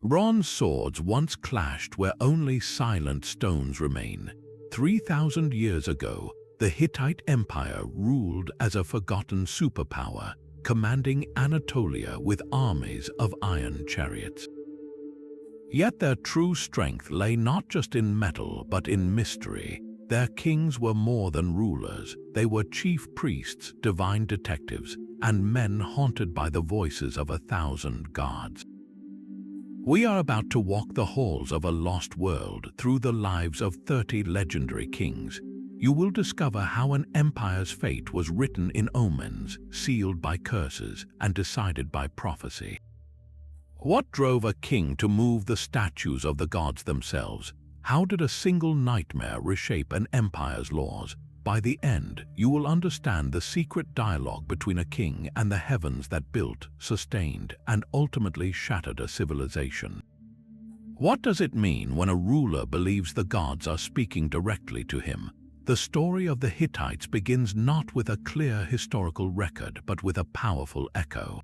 Bronze swords once clashed where only silent stones remain. 3,000 years ago, the Hittite Empire ruled as a forgotten superpower, commanding Anatolia with armies of iron chariots. Yet their true strength lay not just in metal but in mystery. Their kings were more than rulers. They were chief priests, divine detectives, and men haunted by the voices of 1,000 gods. We are about to walk the halls of a lost world through the lives of 30 legendary kings. You will discover how an empire's fate was written in omens, sealed by curses, and decided by prophecy. What drove a king to move the statues of the gods themselves? How did a single nightmare reshape an empire's laws? By the end, you will understand the secret dialogue between a king and the heavens that built, sustained, and ultimately shattered a civilization. What does it mean when a ruler believes the gods are speaking directly to him? The story of the Hittites begins not with a clear historical record, but with a powerful echo.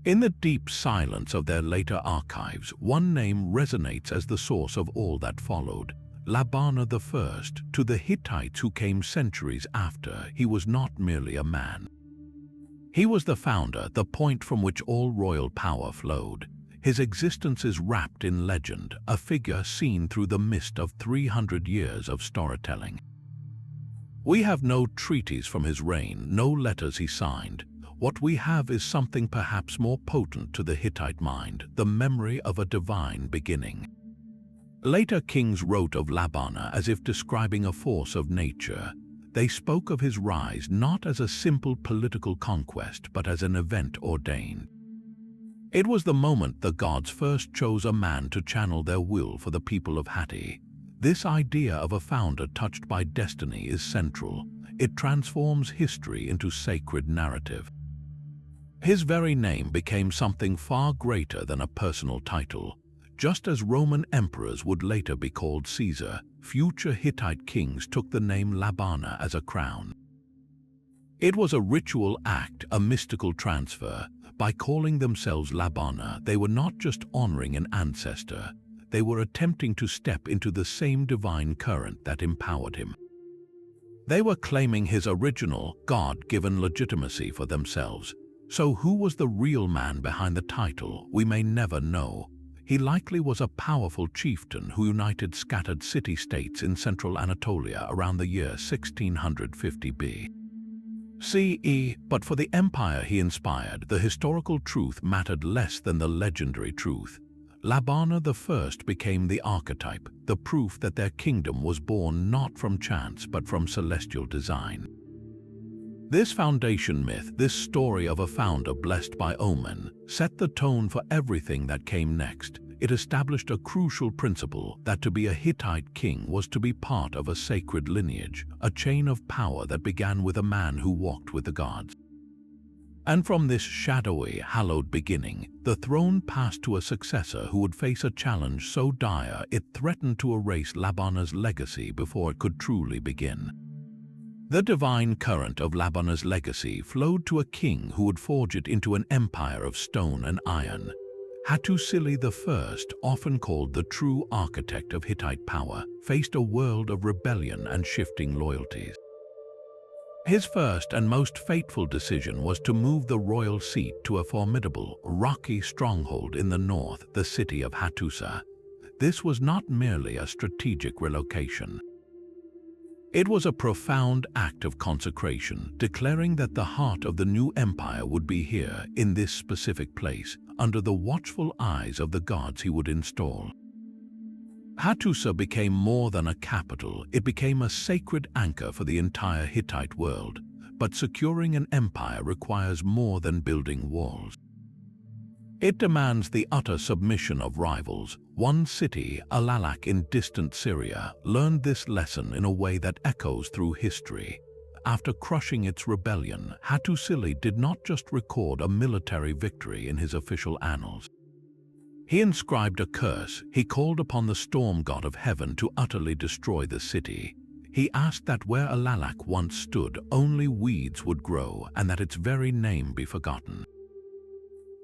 In the deep silence of their later archives, one name resonates as the source of all that followed. Labarna I, to the Hittites who came centuries after, he was not merely a man. He was the founder, the point from which all royal power flowed. His existence is wrapped in legend, a figure seen through the mist of 300 years of storytelling. We have no treaties from his reign, no letters he signed. What we have is something perhaps more potent to the Hittite mind, the memory of a divine beginning. Later kings wrote of Labarna as if describing a force of nature. They spoke of his rise not as a simple political conquest, but as an event ordained. It was the moment the gods first chose a man to channel their will for the people of Hatti. This idea of a founder touched by destiny is central. It transforms history into sacred narrative. His very name became something far greater than a personal title. Just as Roman emperors would later be called Caesar, future Hittite kings took the name Labarna as a crown. It was a ritual act, a mystical transfer. By calling themselves Labarna, they were not just honoring an ancestor, they were attempting to step into the same divine current that empowered him. They were claiming his original, God-given legitimacy for themselves. So who was the real man behind the title? We may never know. He likely was a powerful chieftain who united scattered city-states in central Anatolia around the year 1650 BCE. But for the empire he inspired, the historical truth mattered less than the legendary truth. Labarna I became the archetype, the proof that their kingdom was born not from chance but from celestial design. This foundation myth, this story of a founder blessed by omen, set the tone for everything that came next. It established a crucial principle that to be a Hittite king was to be part of a sacred lineage, a chain of power that began with a man who walked with the gods. And from this shadowy, hallowed beginning, the throne passed to a successor who would face a challenge so dire it threatened to erase Labarna's legacy before it could truly begin. The divine current of Labarna's legacy flowed to a king who would forge it into an empire of stone and iron. Hattusa I, often called the true architect of Hittite power, faced a world of rebellion and shifting loyalties. His first and most fateful decision was to move the royal seat to a formidable, rocky stronghold in the north, the city of Hattusa. This was not merely a strategic relocation. It was a profound act of consecration, declaring that the heart of the new empire would be here, in this specific place, under the watchful eyes of the gods he would install. Hattusa became more than a capital, it became a sacred anchor for the entire Hittite world. But securing an empire requires more than building walls. It demands the utter submission of rivals. One city, Alalak in distant Syria, learned this lesson in a way that echoes through history. After crushing its rebellion, Hattusa did not just record a military victory in his official annals. He inscribed a curse. He called upon the storm god of heaven to utterly destroy the city. He asked that where Alalak once stood, only weeds would grow and that its very name be forgotten.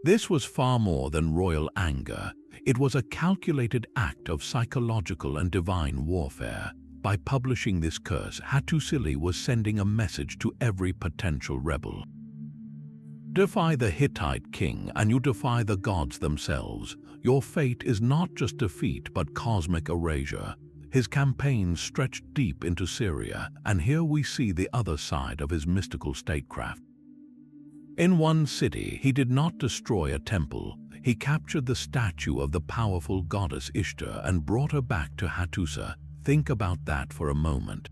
This was far more than royal anger. It was a calculated act of psychological and divine warfare. By publishing this curse, Hattusa was sending a message to every potential rebel. Defy the Hittite king and you defy the gods themselves. Your fate is not just defeat but cosmic erasure. His campaigns stretched deep into Syria, and here we see the other side of his mystical statecraft. In one city, he did not destroy a temple. He captured the statue of the powerful goddess Ishtar and brought her back to Hattusa. Think about that for a moment.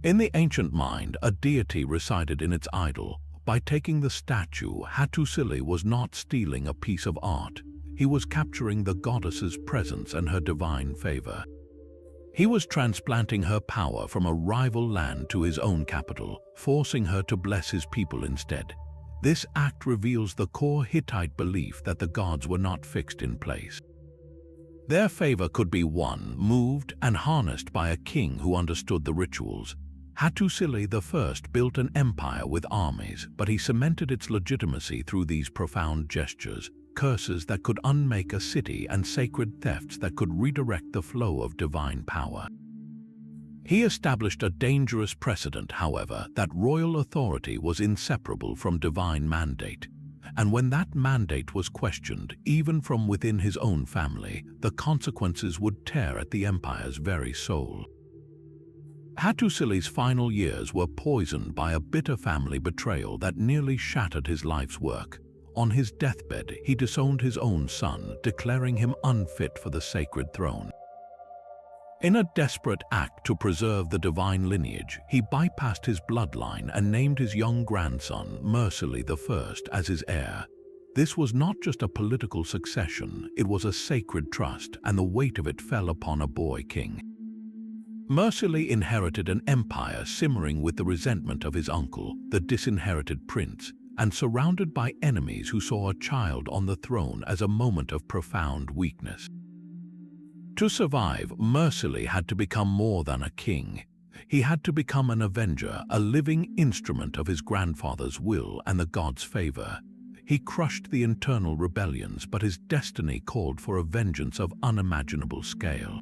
In the ancient mind, a deity resided in its idol. By taking the statue, Hattusa was not stealing a piece of art. He was capturing the goddess's presence and her divine favor. He was transplanting her power from a rival land to his own capital, forcing her to bless his people instead. This act reveals the core Hittite belief that the gods were not fixed in place. Their favor could be won, moved, and harnessed by a king who understood the rituals. Hattusa I built an empire with armies, but he cemented its legitimacy through these profound gestures, curses that could unmake a city and sacred thefts that could redirect the flow of divine power. He established a dangerous precedent, however, that royal authority was inseparable from divine mandate. And when that mandate was questioned, even from within his own family, the consequences would tear at the empire's very soul. Hattusa's final years were poisoned by a bitter family betrayal that nearly shattered his life's work. On his deathbed, he disowned his own son, declaring him unfit for the sacred throne. In a desperate act to preserve the divine lineage, he bypassed his bloodline and named his young grandson, Mysticism I, as his heir. This was not just a political succession, it was a sacred trust, and the weight of it fell upon a boy king. Mysticism inherited an empire simmering with the resentment of his uncle, the disinherited prince, and surrounded by enemies who saw a child on the throne as a moment of profound weakness. To survive, Mysticism had to become more than a king. He had to become an avenger, a living instrument of his grandfather's will and the gods' favor. He crushed the internal rebellions, but his destiny called for a vengeance of unimaginable scale.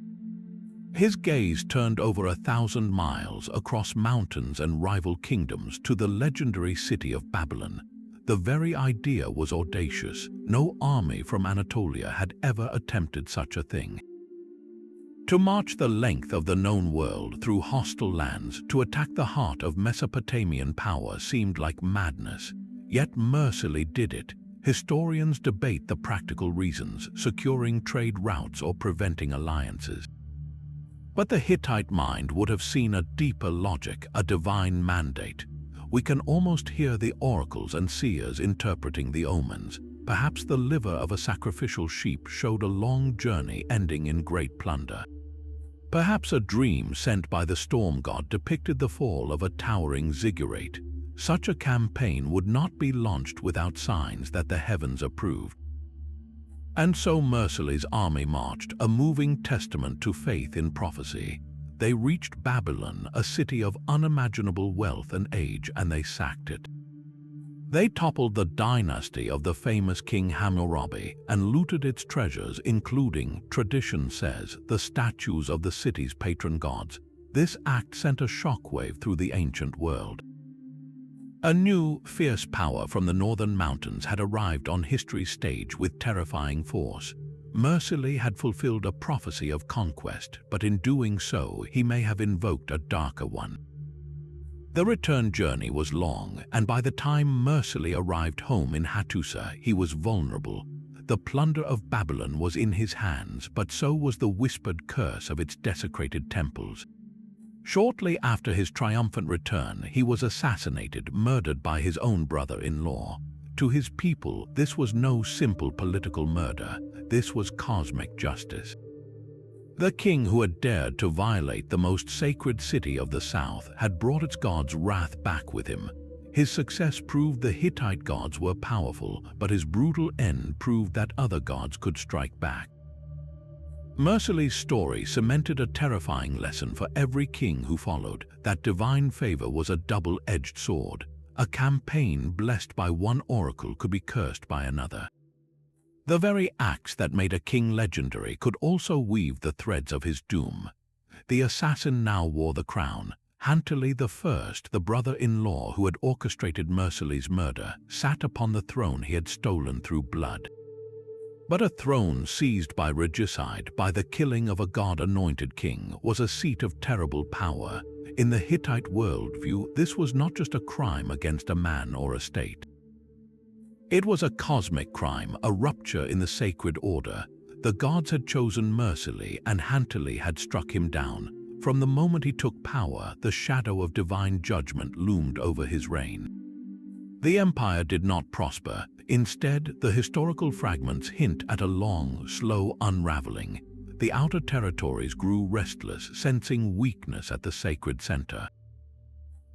His gaze turned over 1,000 miles across mountains and rival kingdoms to the legendary city of Babylon. The very idea was audacious. No army from Anatolia had ever attempted such a thing. To march the length of the known world through hostile lands to attack the heart of Mesopotamian power seemed like madness. Yet Mysticism did it. Historians debate the practical reasons, securing trade routes or preventing alliances. But the Hittite mind would have seen a deeper logic, a divine mandate. We can almost hear the oracles and seers interpreting the omens. Perhaps the liver of a sacrificial sheep showed a long journey ending in great plunder. Perhaps a dream sent by the storm god depicted the fall of a towering ziggurat. Such a campaign would not be launched without signs that the heavens approved. And so Mysticism's army marched, a moving testament to faith in prophecy. They reached Babylon, a city of unimaginable wealth and age, and they sacked it. They toppled the dynasty of the famous King Hammurabi and looted its treasures, including, tradition says, the statues of the city's patron gods. This act sent a shockwave through the ancient world. A new, fierce power from the northern mountains had arrived on history's stage with terrifying force. Mysticism had fulfilled a prophecy of conquest, but in doing so, he may have invoked a darker one. The return journey was long, and by the time Mysticism arrived home in Hattusa, he was vulnerable. The plunder of Babylon was in his hands, but so was the whispered curse of its desecrated temples. Shortly after his triumphant return, he was assassinated, murdered by his own brother-in-law. To his people, this was no simple political murder. This was cosmic justice. The king who had dared to violate the most sacred city of the south had brought its gods' wrath back with him. His success proved the Hittite gods were powerful, but his brutal end proved that other gods could strike back. Mysticism's story cemented a terrifying lesson for every king who followed, that divine favor was a double-edged sword. A campaign blessed by one oracle could be cursed by another. The very acts that made a king legendary could also weave the threads of his doom. The assassin now wore the crown. Hatti I, the brother-in-law who had orchestrated Mercili's murder, sat upon the throne he had stolen through blood. But a throne seized by regicide, by the killing of a god-anointed king, was a seat of terrible power. In the Hittite worldview, this was not just a crime against a man or a state. It was a cosmic crime, a rupture in the sacred order. The gods had chosen Mercili, and Hatti had struck him down. From the moment he took power, the shadow of divine judgment loomed over his reign. The empire did not prosper. Instead, the historical fragments hint at a long, slow unraveling. The outer territories grew restless, sensing weakness at the sacred center.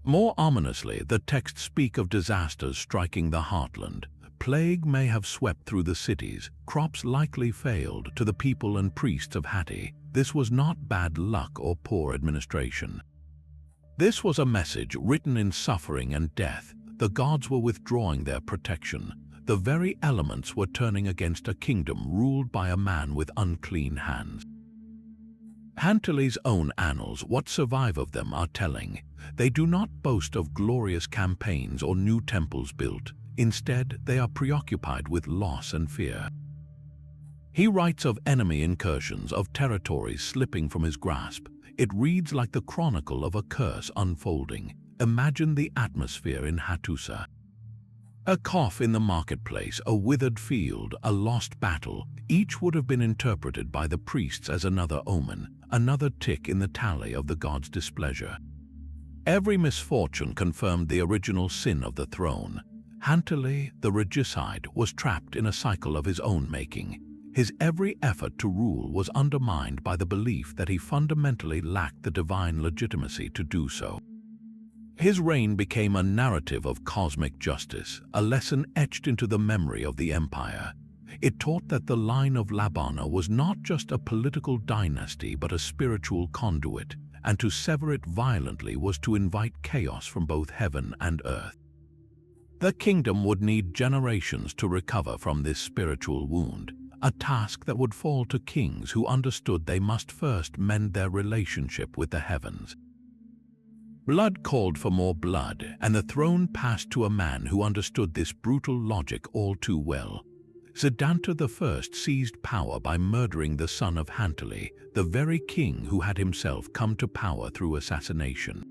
More ominously, the texts speak of disasters striking the heartland. Plague may have swept through the cities. Crops likely failed to the people and priests of Hatti. This was not bad luck or poor administration. This was a message written in suffering and death. The gods were withdrawing their protection. The very elements were turning against a kingdom ruled by a man with unclean hands. Hatti's own annals, what survive of them, are telling. They do not boast of glorious campaigns or new temples built. Instead, they are preoccupied with loss and fear. He writes of enemy incursions, of territories slipping from his grasp. It reads like the chronicle of a curse unfolding. Imagine the atmosphere in Hattusa. A cough in the marketplace, a withered field, a lost battle, each would have been interpreted by the priests as another omen, another tick in the tally of the god's displeasure. Every misfortune confirmed the original sin of the throne. Hatti, the regicide, was trapped in a cycle of his own making. His every effort to rule was undermined by the belief that he fundamentally lacked the divine legitimacy to do so. His reign became a narrative of cosmic justice, a lesson etched into the memory of the empire. It taught that the line of Labarna was not just a political dynasty but a spiritual conduit, and to sever it violently was to invite chaos from both heaven and earth. The kingdom would need generations to recover from this spiritual wound, a task that would fall to kings who understood they must first mend their relationship with the heavens. Blood called for more blood, and the throne passed to a man who understood this brutal logic all too well. Siddhartha I seized power by murdering the son of Hatti, the very king who had himself come to power through assassination.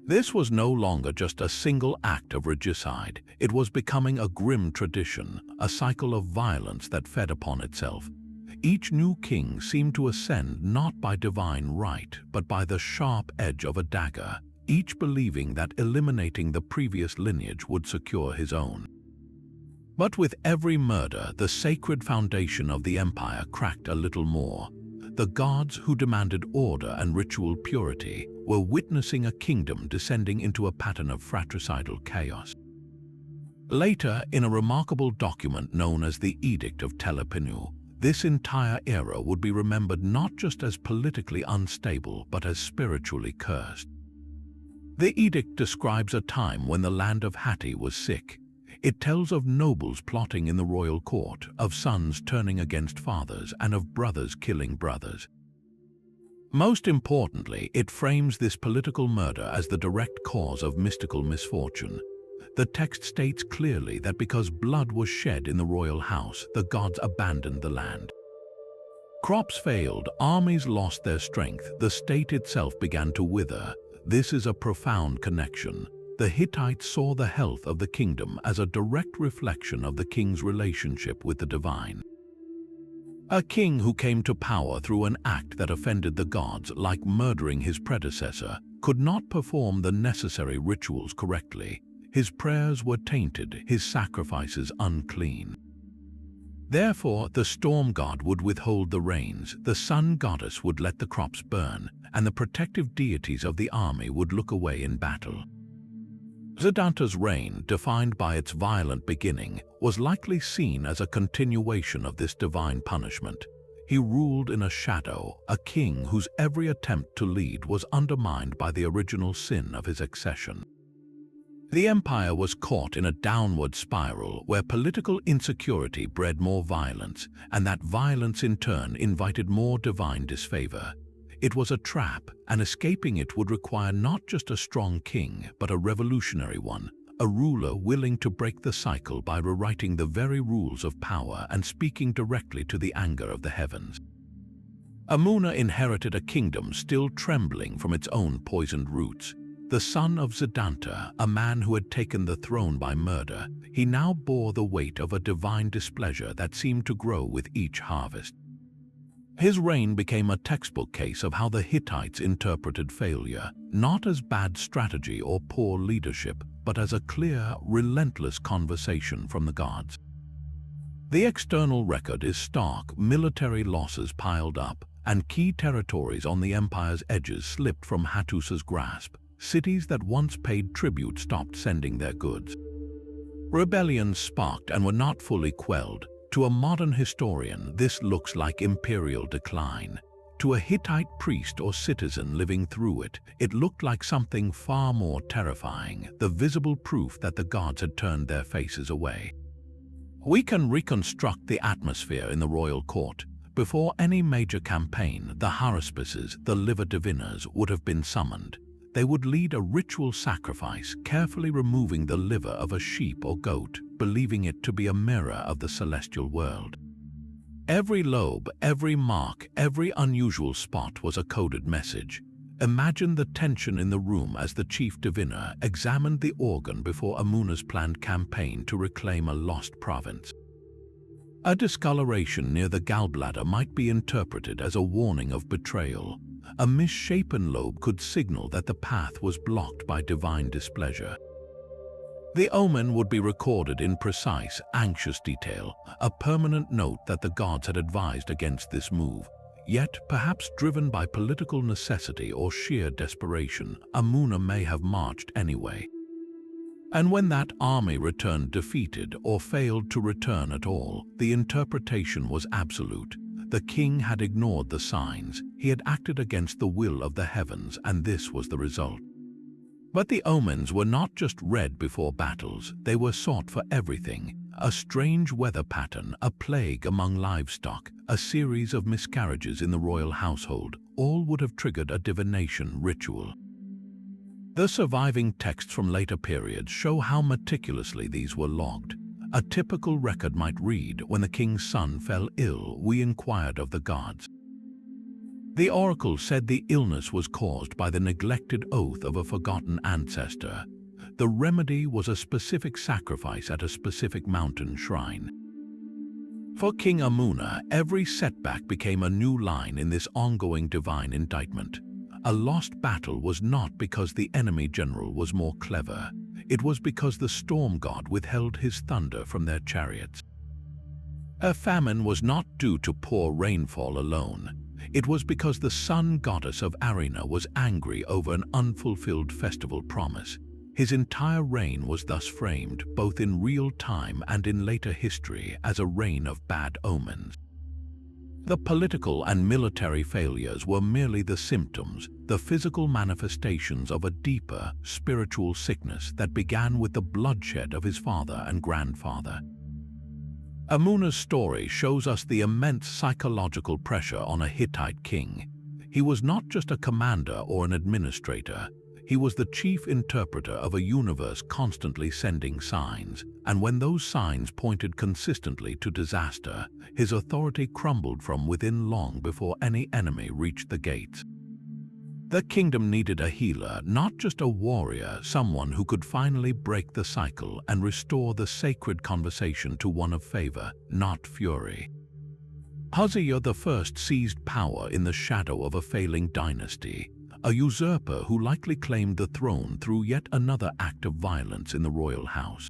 This was no longer just a single act of regicide. It was becoming a grim tradition, a cycle of violence that fed upon itself. Each new king seemed to ascend not by divine right, but by the sharp edge of a dagger, each believing that eliminating the previous lineage would secure his own. But with every murder, the sacred foundation of the empire cracked a little more. The gods, who demanded order and ritual purity, were witnessing a kingdom descending into a pattern of fratricidal chaos. Later, in a remarkable document known as the Edict of Telepinu, this entire era would be remembered not just as politically unstable, but as spiritually cursed. The edict describes a time when the land of Hatti was sick. It tells of nobles plotting in the royal court, of sons turning against fathers, and of brothers killing brothers. Most importantly, it frames this political murder as the direct cause of mystical misfortune. The text states clearly that because blood was shed in the royal house, the gods abandoned the land. Crops failed, armies lost their strength, the state itself began to wither. This is a profound connection. The Hittites saw the health of the kingdom as a direct reflection of the king's relationship with the divine. A king who came to power through an act that offended the gods, like murdering his predecessor, could not perform the necessary rituals correctly. His prayers were tainted, his sacrifices unclean. Therefore, the storm god would withhold the rains, the sun goddess would let the crops burn, and the protective deities of the army would look away in battle. Siddhartha's reign, defined by its violent beginning, was likely seen as a continuation of this divine punishment. He ruled in a shadow, a king whose every attempt to lead was undermined by the original sin of his accession. The empire was caught in a downward spiral where political insecurity bred more violence, and that violence in turn invited more divine disfavor. It was a trap, and escaping it would require not just a strong king, but a revolutionary one, a ruler willing to break the cycle by rewriting the very rules of power and speaking directly to the anger of the heavens. Amuna inherited a kingdom still trembling from its own poisoned roots. The son of Zidanta, a man who had taken the throne by murder, he now bore the weight of a divine displeasure that seemed to grow with each harvest. His reign became a textbook case of how the Hittites interpreted failure, not as bad strategy or poor leadership, but as a clear, relentless conversation from the gods. The external record is stark. Military losses piled up, and key territories on the empire's edges slipped from Hattusa's grasp. Cities that once paid tribute stopped sending their goods. Rebellions sparked and were not fully quelled. To a modern historian, this looks like imperial decline. To a Hittite priest or citizen living through it, it looked like something far more terrifying, the visible proof that the gods had turned their faces away. We can reconstruct the atmosphere in the royal court. Before any major campaign, the haruspices, the liver diviners, would have been summoned. They would lead a ritual sacrifice, carefully removing the liver of a sheep or goat, believing it to be a mirror of the celestial world. Every lobe, every mark, every unusual spot was a coded message. Imagine the tension in the room as the chief diviner examined the organ before Amuna's planned campaign to reclaim a lost province. A discoloration near the gallbladder might be interpreted as a warning of betrayal. A misshapen lobe could signal that the path was blocked by divine displeasure. The omen would be recorded in precise, anxious detail, a permanent note that the gods had advised against this move. Yet, perhaps driven by political necessity or sheer desperation, Amuna may have marched anyway. And when that army returned defeated or failed to return at all, the interpretation was absolute. The king had ignored the signs, he had acted against the will of the heavens, and this was the result. But the omens were not just read before battles, they were sought for everything. A strange weather pattern, a plague among livestock, a series of miscarriages in the royal household, all would have triggered a divination ritual. The surviving texts from later periods show how meticulously these were logged. A typical record might read, "When the king's son fell ill, we inquired of the gods." The oracle said the illness was caused by the neglected oath of a forgotten ancestor. The remedy was a specific sacrifice at a specific mountain shrine. For King Amuna, every setback became a new line in this ongoing divine indictment. A lost battle was not because the enemy general was more clever. It was because the storm god withheld his thunder from their chariots. A famine was not due to poor rainfall alone. It was because the sun goddess of Arena was angry over an unfulfilled festival promise. His entire reign was thus framed, both in real time and in later history, as a reign of bad omens. The political and military failures were merely the symptoms, the physical manifestations of a deeper, spiritual sickness that began with the bloodshed of his father and grandfather. Amuna's story shows us the immense psychological pressure on a Hittite king. He was not just a commander or an administrator. He was the chief interpreter of a universe constantly sending signs, and when those signs pointed consistently to disaster, his authority crumbled from within long before any enemy reached the gates. The kingdom needed a healer, not just a warrior, someone who could finally break the cycle and restore the sacred conversation to one of favor, not fury. Huzziya I seized power in the shadow of a failing dynasty, a usurper who likely claimed the throne through yet another act of violence in the royal house.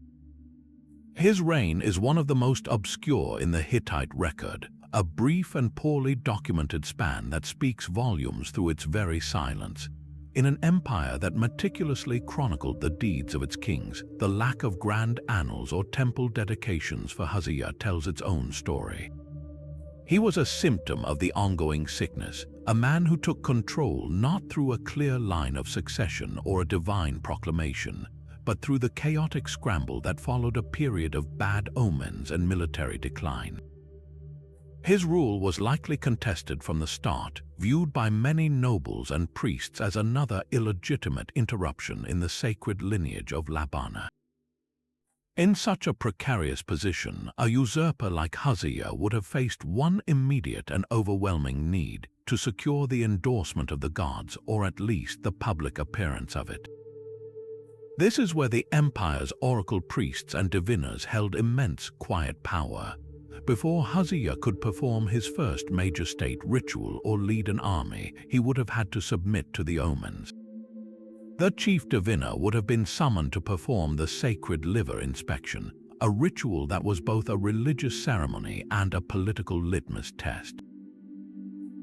His reign is one of the most obscure in the Hittite record, a brief and poorly documented span that speaks volumes through its very silence. In an empire that meticulously chronicled the deeds of its kings, the lack of grand annals or temple dedications for Huzziya tells its own story. He was a symptom of the ongoing sickness, a man who took control not through a clear line of succession or a divine proclamation, but through the chaotic scramble that followed a period of bad omens and military decline. His rule was likely contested from the start, viewed by many nobles and priests as another illegitimate interruption in the sacred lineage of Labarna. In such a precarious position, a usurper like Hattusa would have faced one immediate and overwhelming need: to secure the endorsement of the gods, or at least the public appearance of it. This is where the empire's oracle priests and diviners held immense quiet power. Before Hattusa could perform his first major state ritual or lead an army, he would have had to submit to the omens. The chief diviner would have been summoned to perform the sacred liver inspection, a ritual that was both a religious ceremony and a political litmus test.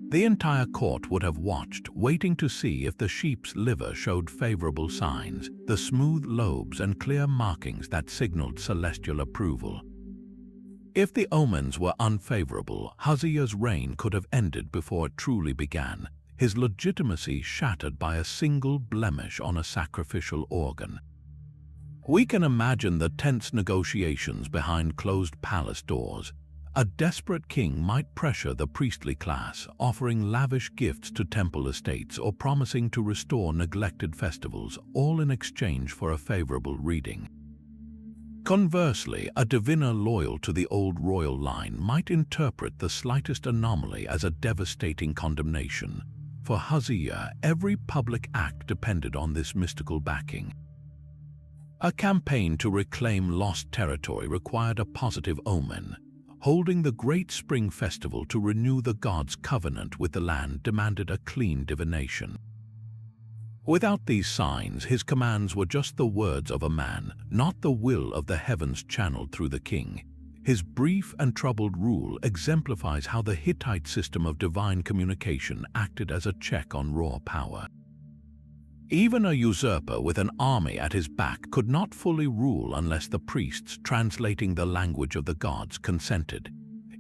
The entire court would have watched, waiting to see if the sheep's liver showed favorable signs, the smooth lobes and clear markings that signaled celestial approval. If the omens were unfavorable, Hattusa's reign could have ended before it truly began, his legitimacy shattered by a single blemish on a sacrificial organ. We can imagine the tense negotiations behind closed palace doors. A desperate king might pressure the priestly class, offering lavish gifts to temple estates or promising to restore neglected festivals, all in exchange for a favorable reading. Conversely, a diviner loyal to the old royal line might interpret the slightest anomaly as a devastating condemnation. For Hattusa, every public act depended on this mystical backing. A campaign to reclaim lost territory required a positive omen. Holding the great spring festival to renew the gods' covenant with the land demanded a clean divination. Without these signs, his commands were just the words of a man, not the will of the heavens channeled through the king. His brief and troubled rule exemplifies how the Hittite system of divine communication acted as a check on raw power. Even a usurper with an army at his back could not fully rule unless the priests translating the language of the gods consented.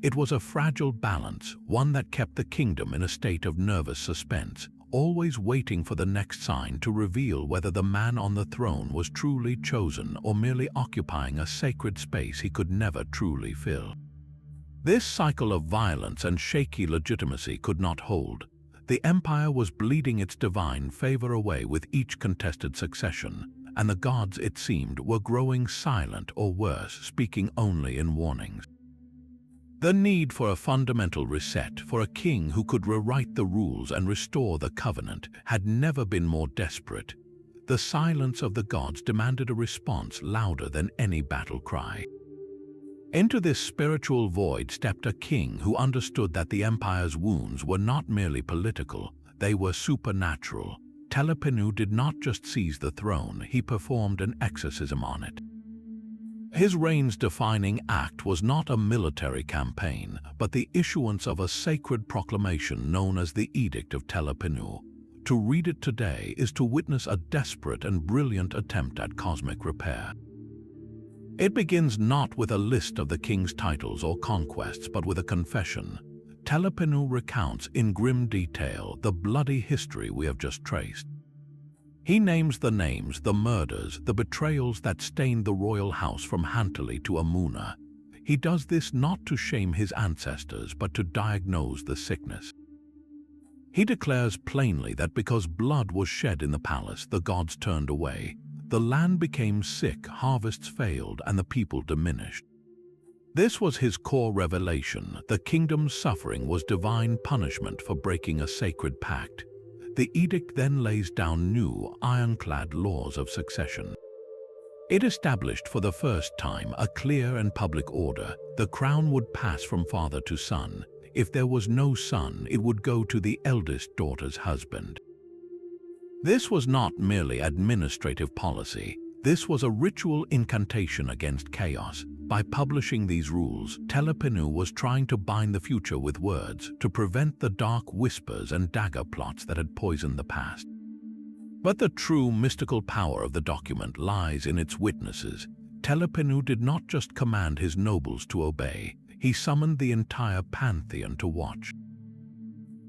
It was a fragile balance, one that kept the kingdom in a state of nervous suspense, always waiting for the next sign to reveal whether the man on the throne was truly chosen or merely occupying a sacred space he could never truly fill. This cycle of violence and shaky legitimacy could not hold. The empire was bleeding its divine favor away with each contested succession, and the gods, it seemed, were growing silent or worse, speaking only in warnings. The need for a fundamental reset, for a king who could rewrite the rules and restore the covenant, had never been more desperate. The silence of the gods demanded a response louder than any battle cry. Into this spiritual void stepped a king who understood that the empire's wounds were not merely political, they were supernatural. Telepinu did not just seize the throne, he performed an exorcism on it. His reign's defining act was not a military campaign, but the issuance of a sacred proclamation known as the Edict of Telepinu. To read it today is to witness a desperate and brilliant attempt at cosmic repair. It begins not with a list of the king's titles or conquests, but with a confession. Telepinu recounts in grim detail the bloody history we have just traced. He names the names, the murders, the betrayals that stained the royal house from Hatti to Amuna. He does this not to shame his ancestors, but to diagnose the sickness. He declares plainly that because blood was shed in the palace, the gods turned away. The land became sick, harvests failed, and the people diminished. This was his core revelation. The kingdom's suffering was divine punishment for breaking a sacred pact. The edict then lays down new, ironclad laws of succession. It established for the first time a clear and public order. The crown would pass from father to son. If there was no son, it would go to the eldest daughter's husband. This was not merely administrative policy. This was a ritual incantation against chaos. By publishing these rules, Telepinu was trying to bind the future with words, to prevent the dark whispers and dagger plots that had poisoned the past. But the true mystical power of the document lies in its witnesses. Telepinu did not just command his nobles to obey, he summoned the entire pantheon to watch.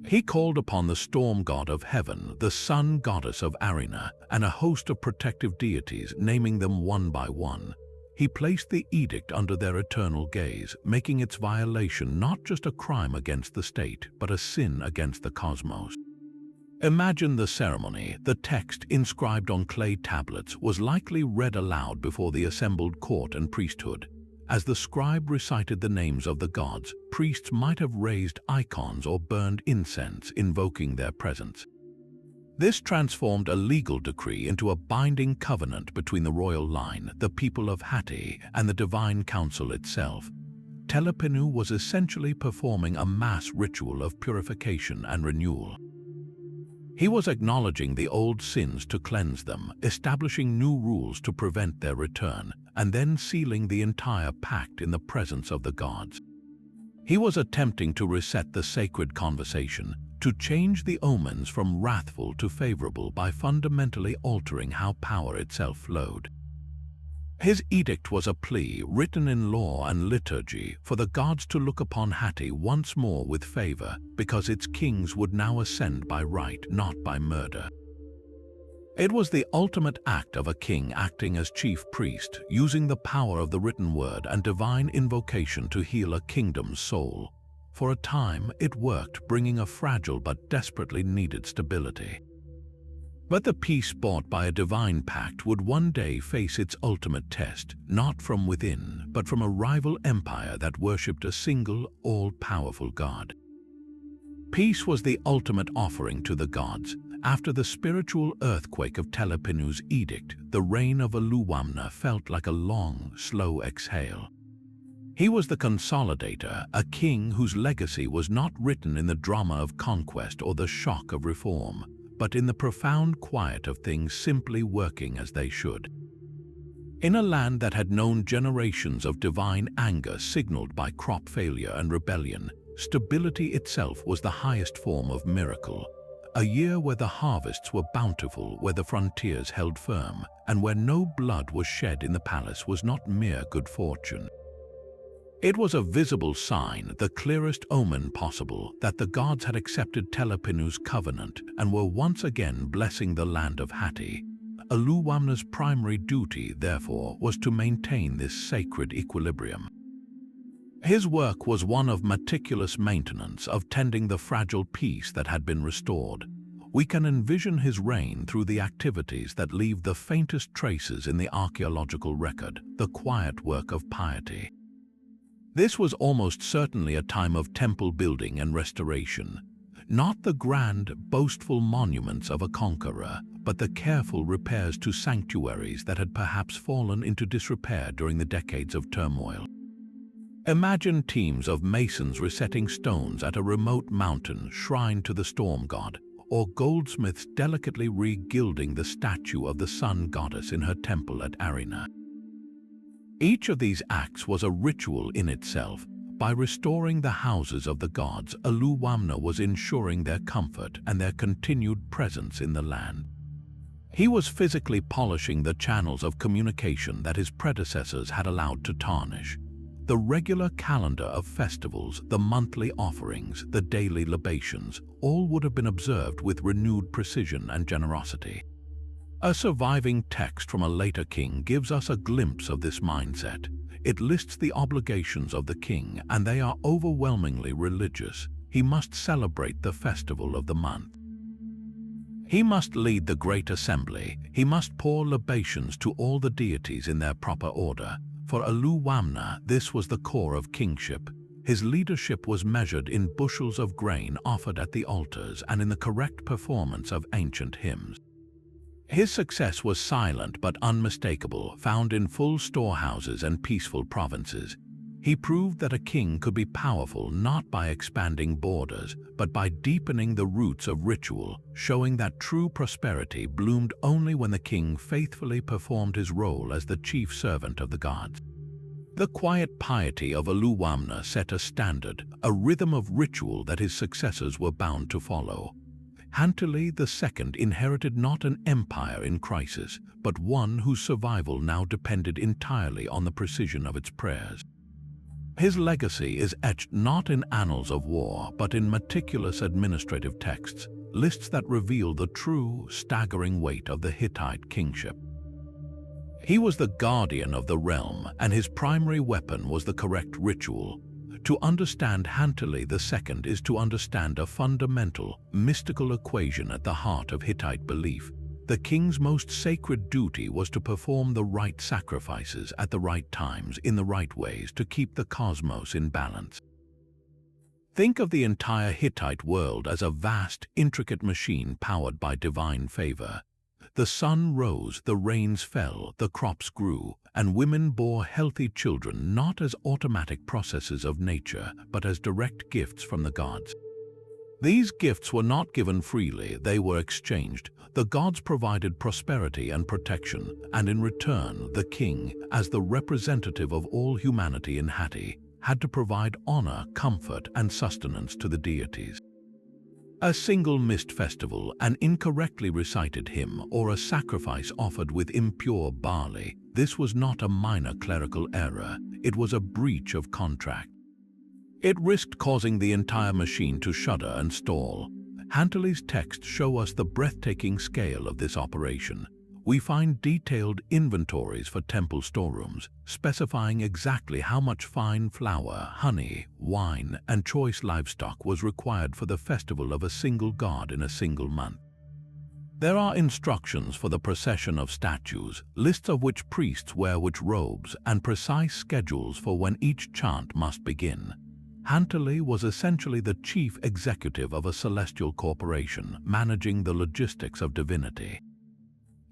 He called upon the storm god of heaven, the sun goddess of Arena, and a host of protective deities, naming them one by one. He placed the edict under their eternal gaze, making its violation not just a crime against the state, but a sin against the cosmos. Imagine the ceremony. The text, inscribed on clay tablets, was likely read aloud before the assembled court and priesthood. As the scribe recited the names of the gods, priests might have raised icons or burned incense, invoking their presence. This transformed a legal decree into a binding covenant between the royal line, the people of Hatti, and the divine council itself. Telepinu was essentially performing a mass ritual of purification and renewal. He was acknowledging the old sins to cleanse them, establishing new rules to prevent their return, and then sealing the entire pact in the presence of the gods. He was attempting to reset the sacred conversation, to change the omens from wrathful to favorable by fundamentally altering how power itself flowed. His edict was a plea, written in law and liturgy, for the gods to look upon Hatti once more with favor, because its kings would now ascend by right, not by murder. It was the ultimate act of a king acting as chief priest, using the power of the written word and divine invocation to heal a kingdom's soul. For a time, it worked, bringing a fragile but desperately needed stability. But the peace bought by a divine pact would one day face its ultimate test, not from within, but from a rival empire that worshipped a single, all-powerful god. Peace was the ultimate offering to the gods. After the spiritual earthquake of Telepinu's edict, the reign of Uluwamna felt like a long, slow exhale. He was the consolidator, a king whose legacy was not written in the drama of conquest or the shock of reform, but in the profound quiet of things simply working as they should. In a land that had known generations of divine anger signaled by crop failure and rebellion, stability itself was the highest form of miracle. A year where the harvests were bountiful, where the frontiers held firm, and where no blood was shed in the palace was not mere good fortune. It was a visible sign, the clearest omen possible, that the gods had accepted Telepinu's covenant and were once again blessing the land of Hatti. Uluwamna's primary duty, therefore, was to maintain this sacred equilibrium. His work was one of meticulous maintenance, of tending the fragile peace that had been restored. We can envision his reign through the activities that leave the faintest traces in the archaeological record, the quiet work of piety. This was almost certainly a time of temple building and restoration, not the grand, boastful monuments of a conqueror, but the careful repairs to sanctuaries that had perhaps fallen into disrepair during the decades of turmoil. Imagine teams of masons resetting stones at a remote mountain shrine to the storm god, or goldsmiths delicately re-gilding the statue of the sun goddess in her temple at Arena. Each of these acts was a ritual in itself. By restoring the houses of the gods, Uluwamna was ensuring their comfort and their continued presence in the land. He was physically polishing the channels of communication that his predecessors had allowed to tarnish. The regular calendar of festivals, the monthly offerings, the daily libations, all would have been observed with renewed precision and generosity. A surviving text from a later king gives us a glimpse of this mindset. It lists the obligations of the king, and they are overwhelmingly religious. He must celebrate the festival of the month. He must lead the great assembly. He must pour libations to all the deities in their proper order. For Uluwamna, this was the core of kingship. His leadership was measured in bushels of grain offered at the altars and in the correct performance of ancient hymns. His success was silent but unmistakable, found in full storehouses and peaceful provinces. He proved that a king could be powerful not by expanding borders, but by deepening the roots of ritual, showing that true prosperity bloomed only when the king faithfully performed his role as the chief servant of the gods. The quiet piety of Uluwamna set a standard, a rhythm of ritual that his successors were bound to follow. Hantili II inherited not an empire in crisis, but one whose survival now depended entirely on the precision of its prayers. His legacy is etched not in annals of war, but in meticulous administrative texts, lists that reveal the true, staggering weight of the Hittite kingship. He was the guardian of the realm, and his primary weapon was the correct ritual. To understand Hattusa II is to understand a fundamental, mystical equation at the heart of Hittite belief. The king's most sacred duty was to perform the right sacrifices at the right times in the right ways to keep the cosmos in balance. Think of the entire Hittite world as a vast, intricate machine powered by divine favor. The sun rose, the rains fell, the crops grew, and women bore healthy children not as automatic processes of nature, but as direct gifts from the gods. These gifts were not given freely, they were exchanged. The gods provided prosperity and protection, and in return, the king, as the representative of all humanity in Hatti, had to provide honor, comfort, and sustenance to the deities. A single missed festival, an incorrectly recited hymn, or a sacrifice offered with impure barley, this was not a minor clerical error, it was a breach of contract. It risked causing the entire machine to shudder and stall. Hattusa's texts show us the breathtaking scale of this operation. We find detailed inventories for temple storerooms, specifying exactly how much fine flour, honey, wine, and choice livestock was required for the festival of a single god in a single month. There are instructions for the procession of statues, lists of which priests wear which robes, and precise schedules for when each chant must begin. Hattusa was essentially the chief executive of a celestial corporation, managing the logistics of divinity.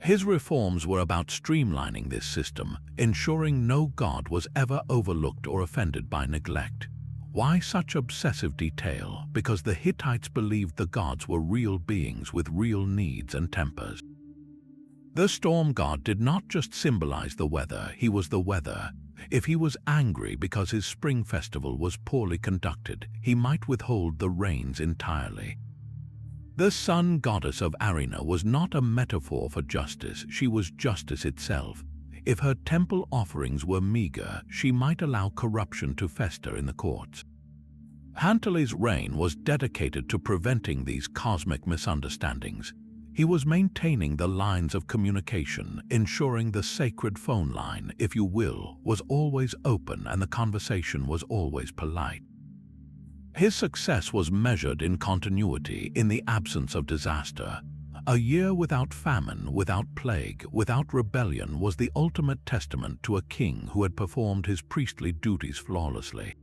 His reforms were about streamlining this system, ensuring no god was ever overlooked or offended by neglect. Why such obsessive detail? Because the Hittites believed the gods were real beings with real needs and tempers. The storm god did not just symbolize the weather, he was the weather. If he was angry because his spring festival was poorly conducted, he might withhold the rains entirely. The sun goddess of Arena was not a metaphor for justice, she was justice itself. If her temple offerings were meager, she might allow corruption to fester in the courts. Hattusa's reign was dedicated to preventing these cosmic misunderstandings. He was maintaining the lines of communication, ensuring the sacred phone line, if you will, was always open and the conversation was always polite. His success was measured in continuity, in the absence of disaster. A year without famine, without plague, without rebellion was the ultimate testament to a king who had performed his priestly duties flawlessly.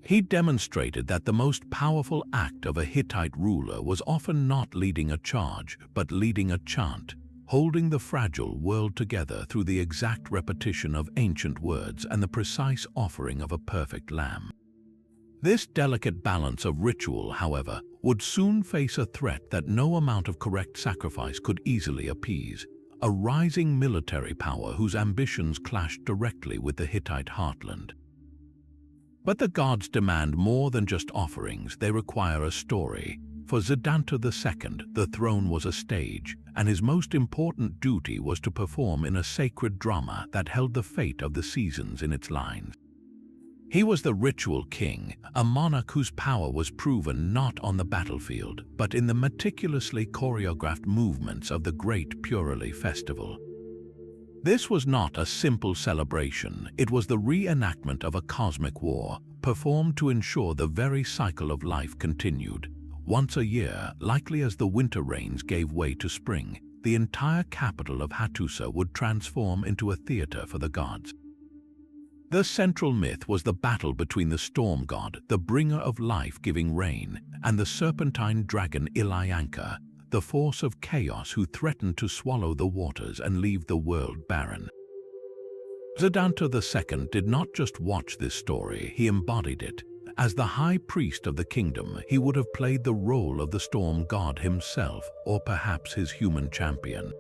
He demonstrated that the most powerful act of a Hittite ruler was often not leading a charge, but leading a chant, holding the fragile world together through the exact repetition of ancient words and the precise offering of a perfect lamb. This delicate balance of ritual, however, would soon face a threat that no amount of correct sacrifice could easily appease: a rising military power whose ambitions clashed directly with the Hittite heartland. But the gods demand more than just offerings, they require a story. For Hattusa II, the throne was a stage, and his most important duty was to perform in a sacred drama that held the fate of the seasons in its lines. He was the ritual king, a monarch whose power was proven not on the battlefield, but in the meticulously choreographed movements of the great Purely festival. This was not a simple celebration, it was the reenactment of a cosmic war, performed to ensure the very cycle of life continued. Once a year, likely as the winter rains gave way to spring, the entire capital of Hattusa would transform into a theater for the gods. The central myth was the battle between the storm god, the bringer of life-giving rain, and the serpentine dragon Ilianka, the force of chaos who threatened to swallow the waters and leave the world barren. Hattusa II did not just watch this story, he embodied it. As the high priest of the kingdom, he would have played the role of the storm god himself, or perhaps his human champion.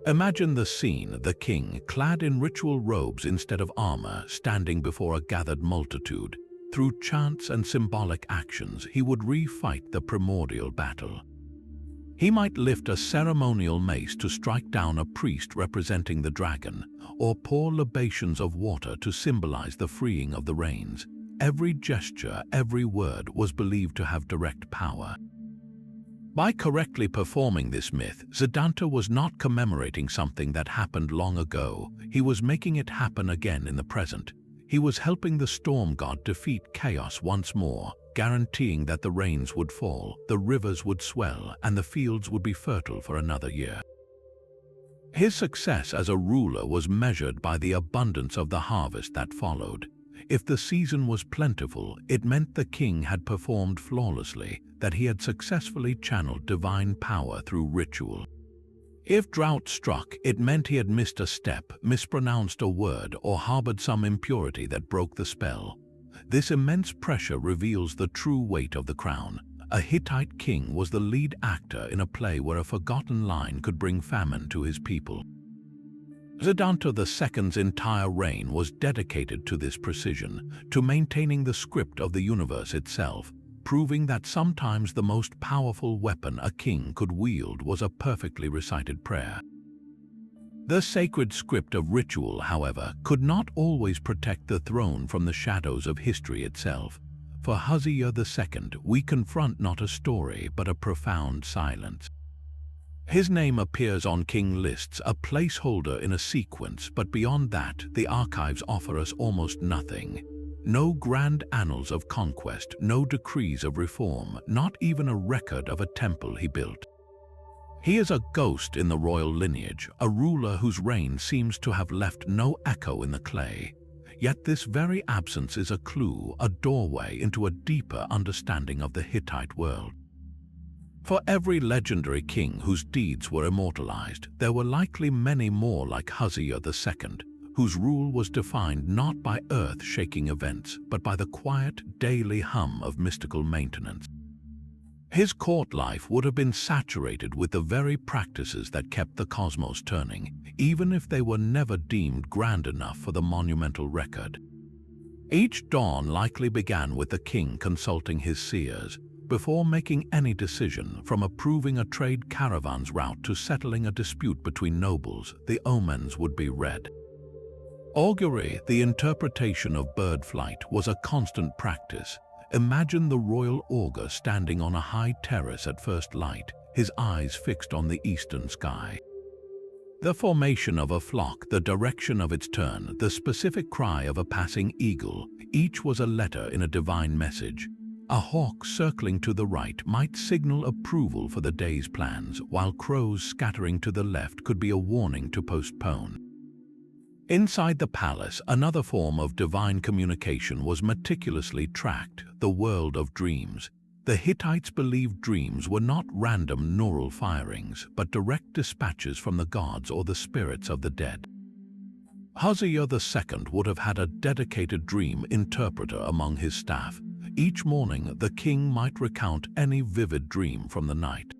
Imagine the scene: the king, clad in ritual robes instead of armor, standing before a gathered multitude. Through chants and symbolic actions, he would refight the primordial battle. He might lift a ceremonial mace to strike down a priest representing the dragon, or pour libations of water to symbolize the freeing of the rains. Every gesture, every word was believed to have direct power. By correctly performing this myth, Siddhanta was not commemorating something that happened long ago. He was making it happen again in the present. He was helping the storm god defeat chaos once more, guaranteeing that the rains would fall, the rivers would swell, and the fields would be fertile for another year. His success as a ruler was measured by the abundance of the harvest that followed. If the season was plentiful, it meant the king had performed flawlessly, that he had successfully channeled divine power through ritual. If drought struck, it meant he had missed a step, mispronounced a word, or harbored some impurity that broke the spell. This immense pressure reveals the true weight of the crown. A Hittite king was the lead actor in a play where a forgotten line could bring famine to his people. Siddhanta II's entire reign was dedicated to this precision, to maintaining the script of the universe itself, proving that sometimes the most powerful weapon a king could wield was a perfectly recited prayer. The sacred script of ritual, however, could not always protect the throne from the shadows of history itself. For Hattusa II, we confront not a story but a profound silence. His name appears on king lists, a placeholder in a sequence, but beyond that, the archives offer us almost nothing. No grand annals of conquest, no decrees of reform, not even a record of a temple he built. He is a ghost in the royal lineage, a ruler whose reign seems to have left no echo in the clay. Yet this very absence is a clue, a doorway into a deeper understanding of the Hittite world. For every legendary king whose deeds were immortalized, there were likely many more like Hattusa II, whose rule was defined not by earth-shaking events, but by the quiet, daily hum of mystical maintenance. His court life would have been saturated with the very practices that kept the cosmos turning, even if they were never deemed grand enough for the monumental record. Each dawn likely began with the king consulting his seers, before making any decision, from approving a trade caravan's route to settling a dispute between nobles. The omens would be read. Augury, the interpretation of bird flight, was a constant practice. Imagine the royal augur standing on a high terrace at first light, his eyes fixed on the eastern sky. The formation of a flock, the direction of its turn, the specific cry of a passing eagle, each was a letter in a divine message. A hawk circling to the right might signal approval for the day's plans, while crows scattering to the left could be a warning to postpone. Inside the palace, another form of divine communication was meticulously tracked, the world of dreams. The Hittites believed dreams were not random neural firings, but direct dispatches from the gods or the spirits of the dead. Hattusa II would have had a dedicated dream interpreter among his staff. Each morning, the king might recount any vivid dream from the night.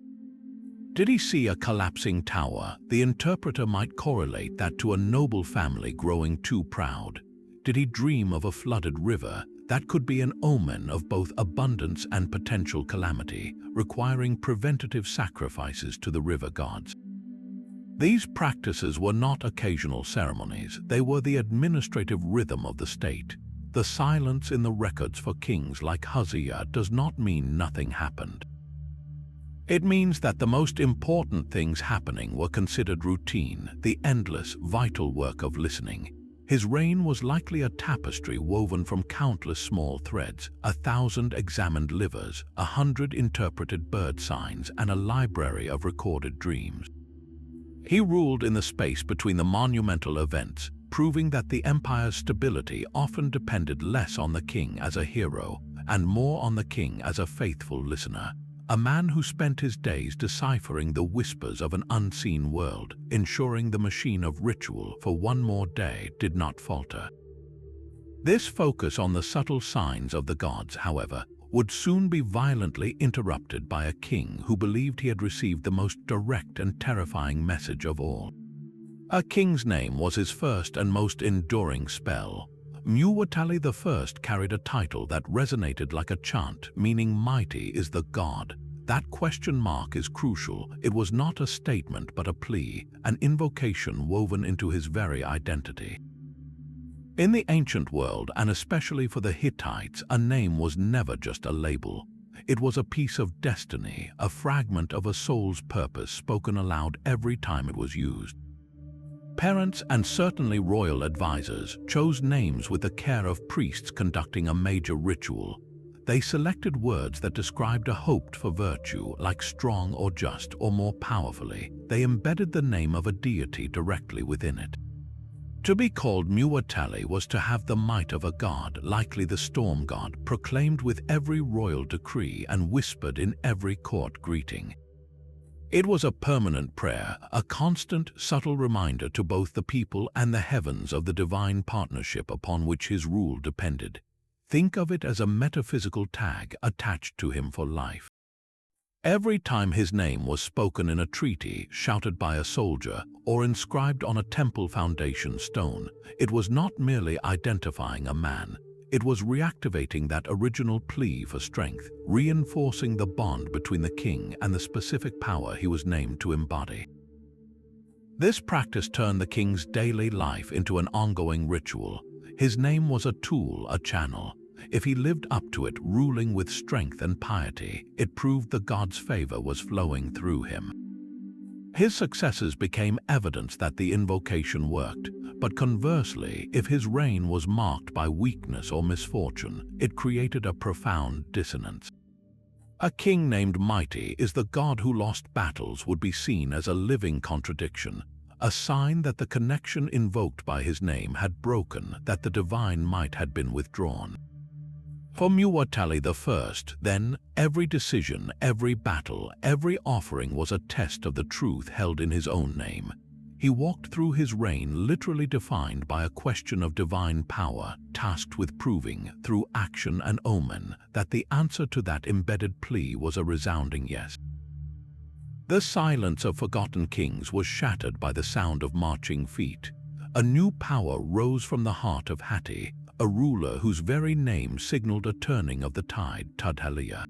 Did he see a collapsing tower? The interpreter might correlate that to a noble family growing too proud. Did he dream of a flooded river? That could be an omen of both abundance and potential calamity, requiring preventative sacrifices to the river gods. These practices were not occasional ceremonies, they were the administrative rhythm of the state. The silence in the records for kings like Hattusa does not mean nothing happened. It means that the most important things happening were considered routine, the endless, vital work of listening. His reign was likely a tapestry woven from countless small threads, 1,000 examined livers, 100 interpreted bird signs, and a library of recorded dreams. He ruled in the space between the monumental events, proving that the empire's stability often depended less on the king as a hero and more on the king as a faithful listener, a man who spent his days deciphering the whispers of an unseen world, ensuring the machine of ritual for one more day did not falter. This focus on the subtle signs of the gods, however, would soon be violently interrupted by a king who believed he had received the most direct and terrifying message of all. A king's name was his first and most enduring spell. Mysticism I carried a title that resonated like a chant, meaning mighty is the god. That question mark is crucial. It was not a statement but a plea, an invocation woven into his very identity. In the ancient world, and especially for the Hittites, a name was never just a label. It was a piece of destiny, a fragment of a soul's purpose spoken aloud every time it was used. Parents and certainly royal advisors chose names with the care of priests conducting a major ritual. They selected words that described a hoped-for virtue, like strong or just, or more powerfully, they embedded the name of a deity directly within it. To be called Muatali was to have the might of a god, likely the storm god, proclaimed with every royal decree and whispered in every court greeting. It was a permanent prayer, a constant, subtle reminder to both the people and the heavens of the divine partnership upon which his rule depended. Think of it as a metaphysical tag attached to him for life. Every time his name was spoken in a treaty, shouted by a soldier, or inscribed on a temple foundation stone, it was not merely identifying a man. It was reactivating that original plea for strength, reinforcing the bond between the king and the specific power he was named to embody. This practice turned the king's daily life into an ongoing ritual. His name was a tool, a channel. If he lived up to it, ruling with strength and piety, it proved the god's favor was flowing through him. His successes became evidence that the invocation worked, but conversely, if his reign was marked by weakness or misfortune, it created a profound dissonance. A king named Mighty is the god who lost battles would be seen as a living contradiction, a sign that the connection invoked by his name had broken, that the divine might had been withdrawn. For Muatali I, then, every decision, every battle, every offering was a test of the truth held in his own name. He walked through his reign literally defined by a question of divine power, tasked with proving, through action and omen, that the answer to that embedded plea was a resounding yes. The silence of forgotten kings was shattered by the sound of marching feet. A new power rose from the heart of Hatti, a ruler whose very name signaled a turning of the tide, Tudhaliya.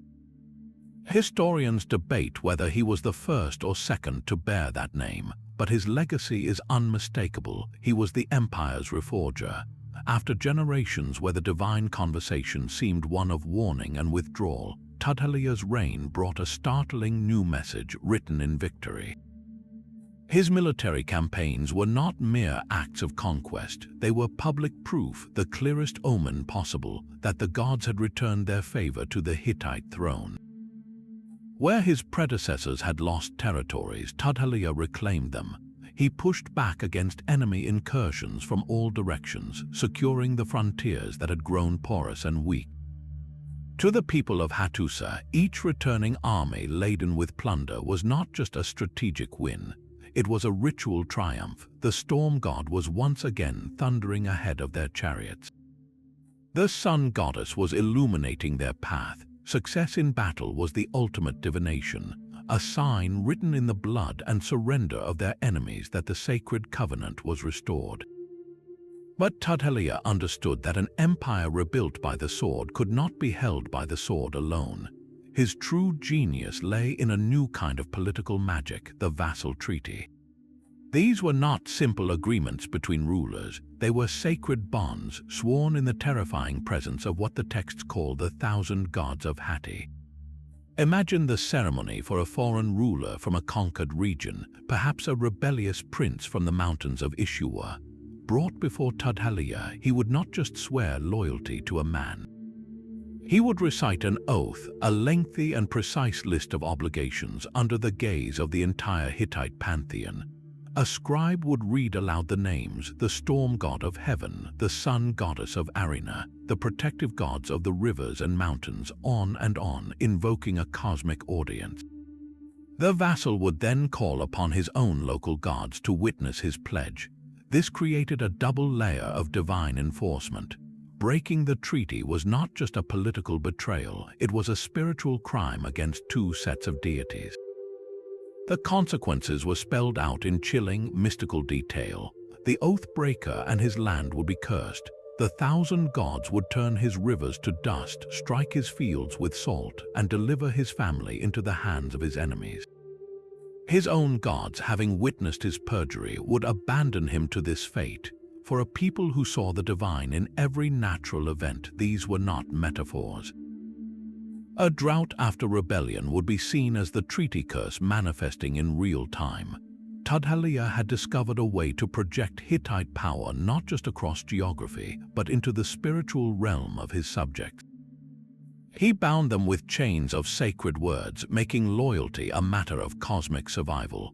Historians debate whether he was the first or second to bear that name, but his legacy is unmistakable. He was the empire's reforger. After generations where the divine conversation seemed one of warning and withdrawal, Tudhaliya's reign brought a startling new message written in victory. His military campaigns were not mere acts of conquest. They were public proof, the clearest omen possible, that the gods had returned their favor to the Hittite throne. Where his predecessors had lost territories, Tudhaliya reclaimed them. He pushed back against enemy incursions from all directions, securing the frontiers that had grown porous and weak. To the people of Hattusa, each returning army laden with plunder was not just a strategic win. It was a ritual triumph. The storm god was once again thundering ahead of their chariots. The sun goddess was illuminating their path. Success in battle was the ultimate divination, a sign written in the blood and surrender of their enemies that the sacred covenant was restored. But Tudhaliya understood that an empire rebuilt by the sword could not be held by the sword alone. His true genius lay in a new kind of political magic, the vassal treaty. These were not simple agreements between rulers. They were sacred bonds sworn in the terrifying presence of what the texts call the 1,000 gods of Hatti. Imagine the ceremony for a foreign ruler from a conquered region, perhaps a rebellious prince from the mountains of Ishua. Brought before Tudhaliya, he would not just swear loyalty to a man. He would recite an oath, a lengthy and precise list of obligations under the gaze of the entire Hittite pantheon. A scribe would read aloud the names, the storm god of heaven, the sun goddess of Arena, the protective gods of the rivers and mountains, on, invoking a cosmic audience. The vassal would then call upon his own local gods to witness his pledge. This created a double layer of divine enforcement. Breaking the treaty was not just a political betrayal, it was a spiritual crime against two sets of deities. The consequences were spelled out in chilling, mystical detail. The oath breaker and his land would be cursed. the 1,000 gods would turn his rivers to dust, strike his fields with salt, and deliver his family into the hands of his enemies. His own gods, having witnessed his perjury, would abandon him to this fate. For a people who saw the divine in every natural event, these were not metaphors. A drought after rebellion would be seen as the treaty curse manifesting in real time. Tudhaliya had discovered a way to project Hittite power not just across geography, but into the spiritual realm of his subjects. He bound them with chains of sacred words, making loyalty a matter of cosmic survival.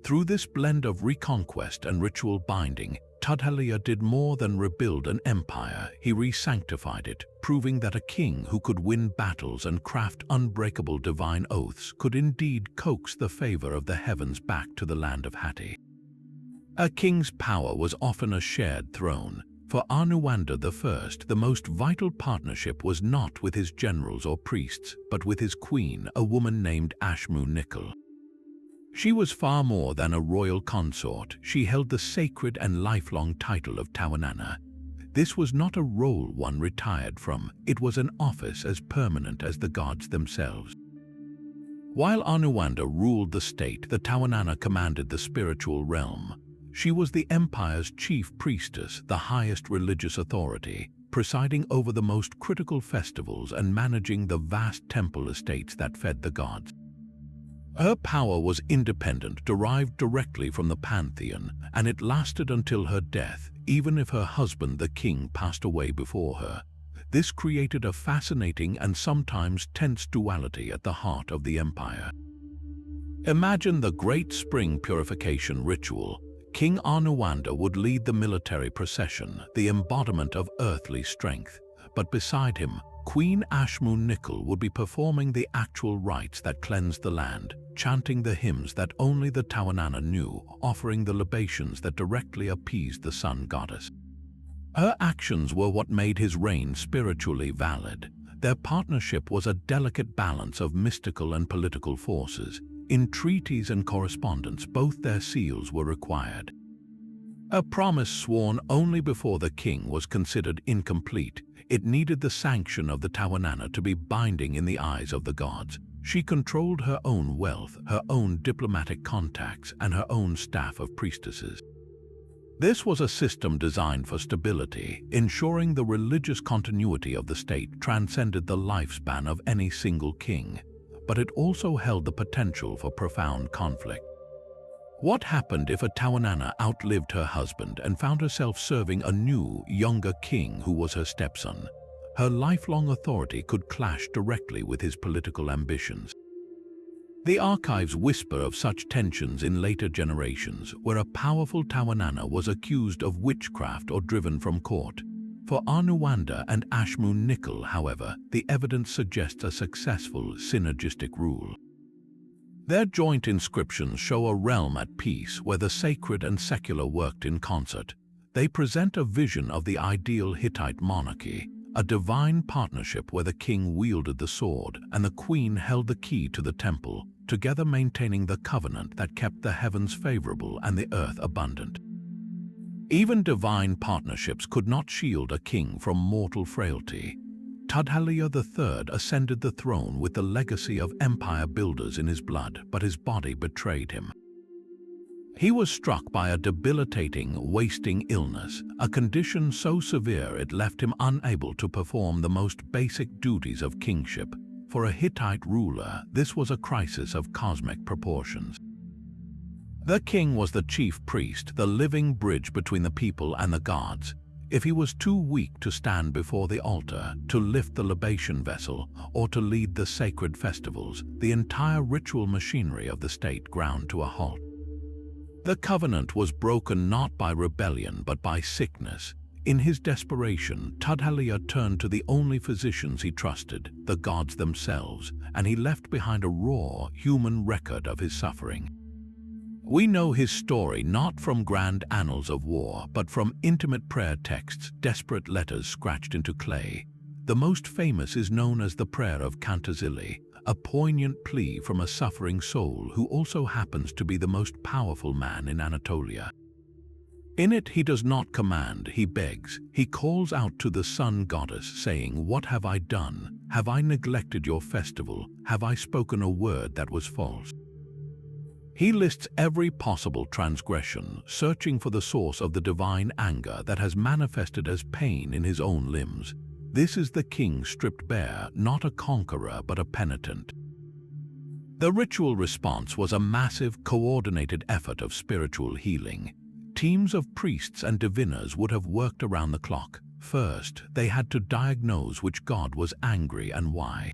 Through this blend of reconquest and ritual binding, Tudhaliya did more than rebuild an empire. He re-sanctified it, proving that a king who could win battles and craft unbreakable divine oaths could indeed coax the favor of the heavens back to the land of Hatti. A king's power was often a shared throne. For Anuwanda I, the most vital partnership was not with his generals or priests, but with his queen, a woman named Ashmu-Nikal. She was far more than a royal consort. She held the sacred and lifelong title of Tawananna. This was not a role one retired from, it was an office as permanent as the gods themselves. While Anuwanda ruled the state, the Tawananna commanded the spiritual realm. She was the empire's chief priestess, the highest religious authority, presiding over the most critical festivals and managing the vast temple estates that fed the gods. Her power was independent, derived directly from the pantheon, and it lasted until her death, even if her husband, the king, passed away before her. This created a fascinating and sometimes tense duality at the heart of the empire. Imagine the Great Spring Purification Ritual. King Anuwanda would lead the military procession, the embodiment of earthly strength, but beside him, Queen Ashmu-Nikal would be performing the actual rites that cleansed the land, chanting the hymns that only the Tawananna knew, offering the libations that directly appeased the sun goddess. Her actions were what made his reign spiritually valid. Their partnership was a delicate balance of mystical and political forces. In treaties and correspondence, both their seals were required. A promise sworn only before the king was considered incomplete. It needed the sanction of the Tawananna to be binding in the eyes of the gods. She controlled her own wealth, her own diplomatic contacts, and her own staff of priestesses. This was a system designed for stability, ensuring the religious continuity of the state transcended the lifespan of any single king, but it also held the potential for profound conflict. What happened if a Tawananna outlived her husband and found herself serving a new, younger king who was her stepson? Her lifelong authority could clash directly with his political ambitions. The archives whisper of such tensions in later generations, where a powerful Tawananna was accused of witchcraft or driven from court. For Anuwanda and Ashmu-Nikal, however, the evidence suggests a successful synergistic rule. Their joint inscriptions show a realm at peace where the sacred and secular worked in concert. They present a vision of the ideal Hittite monarchy, a divine partnership where the king wielded the sword and the queen held the key to the temple, together maintaining the covenant that kept the heavens favorable and the earth abundant. Even divine partnerships could not shield a king from mortal frailty. Tudhaliya III ascended the throne with the legacy of empire builders in his blood, but his body betrayed him. He was struck by a debilitating, wasting illness, a condition so severe it left him unable to perform the most basic duties of kingship. For a Hittite ruler, this was a crisis of cosmic proportions. The king was the chief priest, the living bridge between the people and the gods. If he was too weak to stand before the altar, to lift the libation vessel, or to lead the sacred festivals, the entire ritual machinery of the state ground to a halt. The covenant was broken not by rebellion but by sickness. In his desperation, Tudhaliya turned to the only physicians he trusted, the gods themselves, and he left behind a raw, human record of his suffering. We know his story not from grand annals of war, but from intimate prayer texts, desperate letters scratched into clay. The most famous is known as the Prayer of Cantazili, a poignant plea from a suffering soul who also happens to be the most powerful man in Anatolia. In it he does not command, he begs. He calls out to the sun goddess, saying, "What have I done? Have I neglected your festival? Have I spoken a word that was false?" He lists every possible transgression, searching for the source of the divine anger that has manifested as pain in his own limbs. This is the king stripped bare, not a conqueror but a penitent. The ritual response was a massive, coordinated effort of spiritual healing. Teams of priests and diviners would have worked around the clock. First, they had to diagnose which god was angry and why.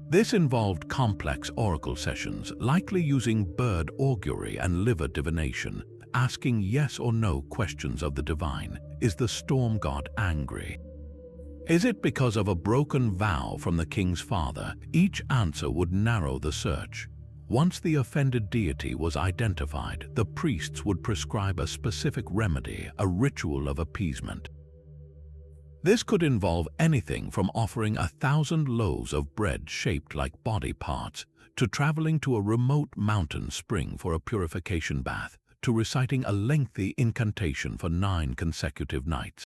This involved complex oracle sessions, likely using bird augury and liver divination, asking yes or no questions of the divine. Is the storm god angry? Is it because of a broken vow from the king's father? Each answer would narrow the search. Once the offended deity was identified, the priests would prescribe a specific remedy, a ritual of appeasement. This could involve anything from offering 1,000 loaves of bread shaped like body parts, to traveling to a remote mountain spring for a purification bath, to reciting a lengthy incantation for 9 consecutive nights.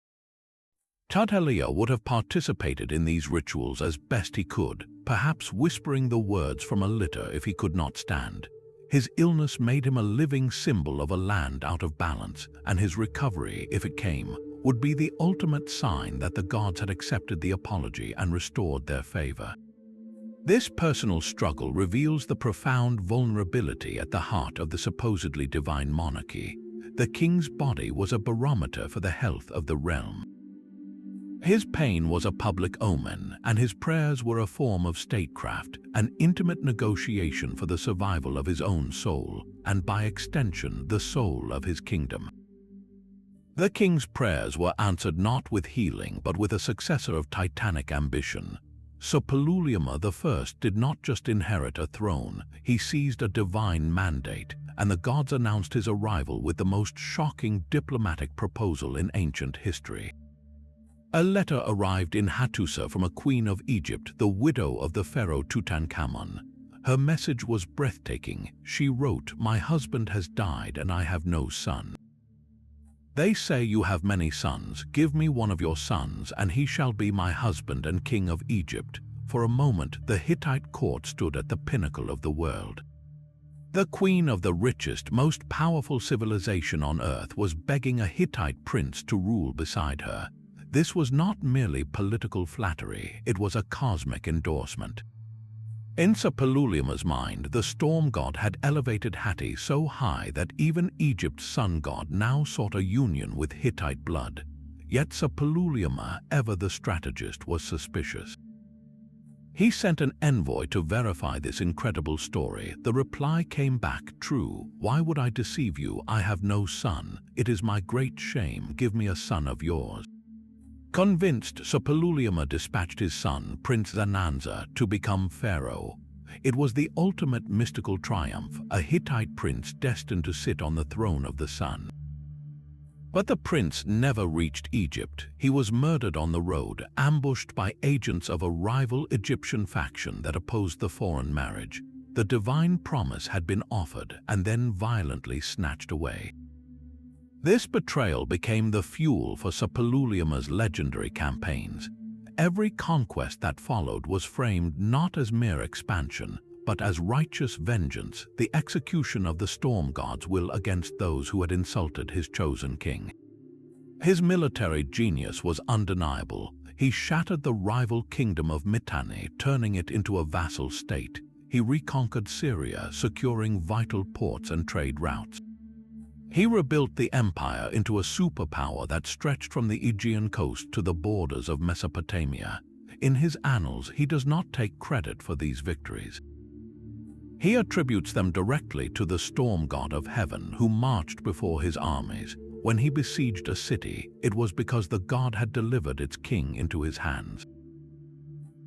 Tudhaliya would have participated in these rituals as best he could, perhaps whispering the words from a litter if he could not stand. His illness made him a living symbol of a land out of balance, and his recovery, if it came, would be the ultimate sign that the gods had accepted the apology and restored their favor. This personal struggle reveals the profound vulnerability at the heart of the supposedly divine monarchy. The king's body was a barometer for the health of the realm. His pain was a public omen, and his prayers were a form of statecraft, an intimate negotiation for the survival of his own soul, and by extension, the soul of his kingdom. The king's prayers were answered not with healing, but with a successor of titanic ambition. Suppiluliuma I did not just inherit a throne, he seized a divine mandate, and the gods announced his arrival with the most shocking diplomatic proposal in ancient history. A letter arrived in Hattusa from a queen of Egypt, the widow of the pharaoh Tutankhamun. Her message was breathtaking. She wrote, "My husband has died and I have no son. They say you have many sons. Give me one of your sons, and he shall be my husband and king of Egypt." For a moment, the Hittite court stood at the pinnacle of the world. The queen of the richest, most powerful civilization on earth was begging a Hittite prince to rule beside her. This was not merely political flattery, it was a cosmic endorsement. In Suppiluliuma's mind, the storm god had elevated Hatti so high that even Egypt's sun god now sought a union with Hittite blood. Yet Suppiluliuma, ever the strategist, was suspicious. He sent an envoy to verify this incredible story. The reply came back true. "Why would I deceive you? I have no son. It is my great shame. Give me a son of yours." Convinced, Suppiluliuma dispatched his son, Prince Zananza, to become pharaoh. It was the ultimate mystical triumph, a Hittite prince destined to sit on the throne of the sun. But the prince never reached Egypt. He was murdered on the road, ambushed by agents of a rival Egyptian faction that opposed the foreign marriage. The divine promise had been offered and then violently snatched away. This betrayal became the fuel for Suppiluliuma's legendary campaigns. Every conquest that followed was framed not as mere expansion, but as righteous vengeance, the execution of the storm god's will against those who had insulted his chosen king. His military genius was undeniable. He shattered the rival kingdom of Mitanni, turning it into a vassal state. He reconquered Syria, securing vital ports and trade routes. He rebuilt the empire into a superpower that stretched from the Aegean coast to the borders of Mesopotamia. In his annals, he does not take credit for these victories. He attributes them directly to the storm god of heaven who marched before his armies. When he besieged a city, it was because the god had delivered its king into his hands.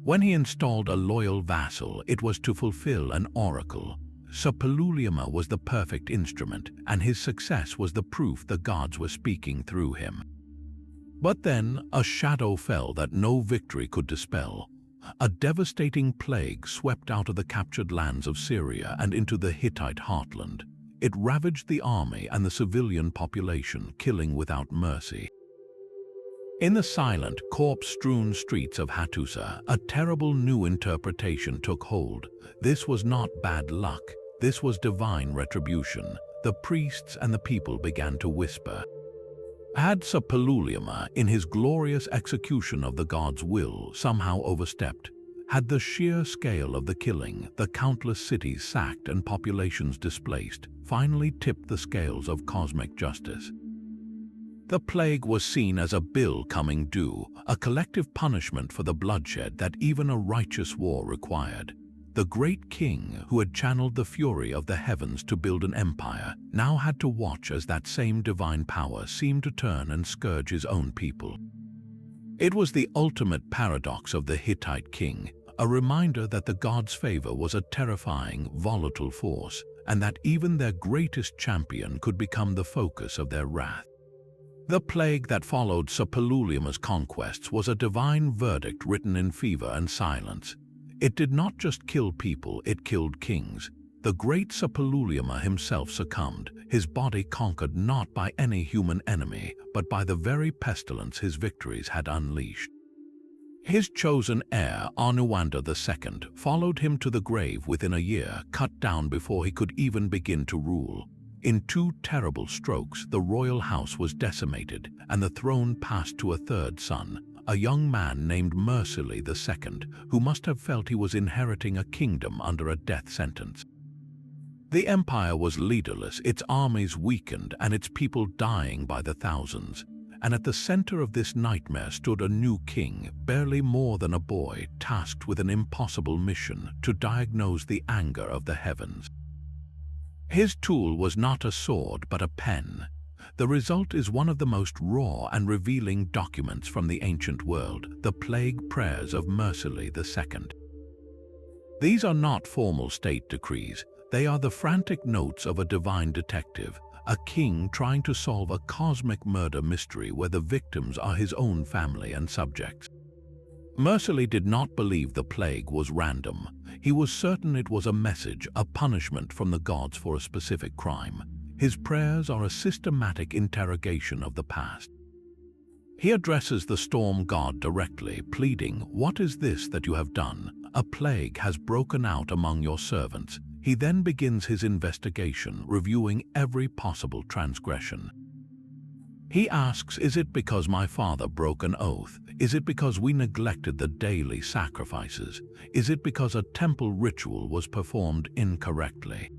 When he installed a loyal vassal, it was to fulfill an oracle. Suppiluliuma was the perfect instrument, and his success was the proof the gods were speaking through him. But then, a shadow fell that no victory could dispel. A devastating plague swept out of the captured lands of Syria and into the Hittite heartland. It ravaged the army and the civilian population, killing without mercy. In the silent, corpse-strewn streets of Hattusa, a terrible new interpretation took hold. This was not bad luck. This was divine retribution. The priests and the people began to whisper. Had Suppiluliuma, in his glorious execution of the god's will, somehow overstepped? Had the sheer scale of the killing, the countless cities sacked and populations displaced, finally tipped the scales of cosmic justice? The plague was seen as a bill coming due, a collective punishment for the bloodshed that even a righteous war required. The great king, who had channeled the fury of the heavens to build an empire, now had to watch as that same divine power seemed to turn and scourge his own people. It was the ultimate paradox of the Hittite king, a reminder that the god's favor was a terrifying, volatile force, and that even their greatest champion could become the focus of their wrath. The plague that followed Suppiluliuma's conquests was a divine verdict written in fever and silence. It did not just kill people, it killed kings. The great Suppiluliuma himself succumbed, his body conquered not by any human enemy, but by the very pestilence his victories had unleashed. His chosen heir, Anuwanda II, followed him to the grave within a year, cut down before he could even begin to rule. In 2 terrible strokes, the royal house was decimated, and the throne passed to a third son, a young man named Mysticism II, who must have felt he was inheriting a kingdom under a death sentence. The empire was leaderless, its armies weakened, and its people dying by the thousands. And at the center of this nightmare stood a new king, barely more than a boy, tasked with an impossible mission to diagnose the anger of the heavens. His tool was not a sword, but a pen. The result is one of the most raw and revealing documents from the ancient world, the plague prayers of Mysticism II. These are not formal state decrees. They are the frantic notes of a divine detective, a king trying to solve a cosmic murder mystery where the victims are his own family and subjects. Mysticism did not believe the plague was random. He was certain it was a message, a punishment from the gods for a specific crime. His prayers are a systematic interrogation of the past. He addresses the storm god directly, pleading, "What is this that you have done? A plague has broken out among your servants." He then begins his investigation, reviewing every possible transgression. He asks, is it because my father broke an oath? Is it because we neglected the daily sacrifices? Is it because a temple ritual was performed incorrectly?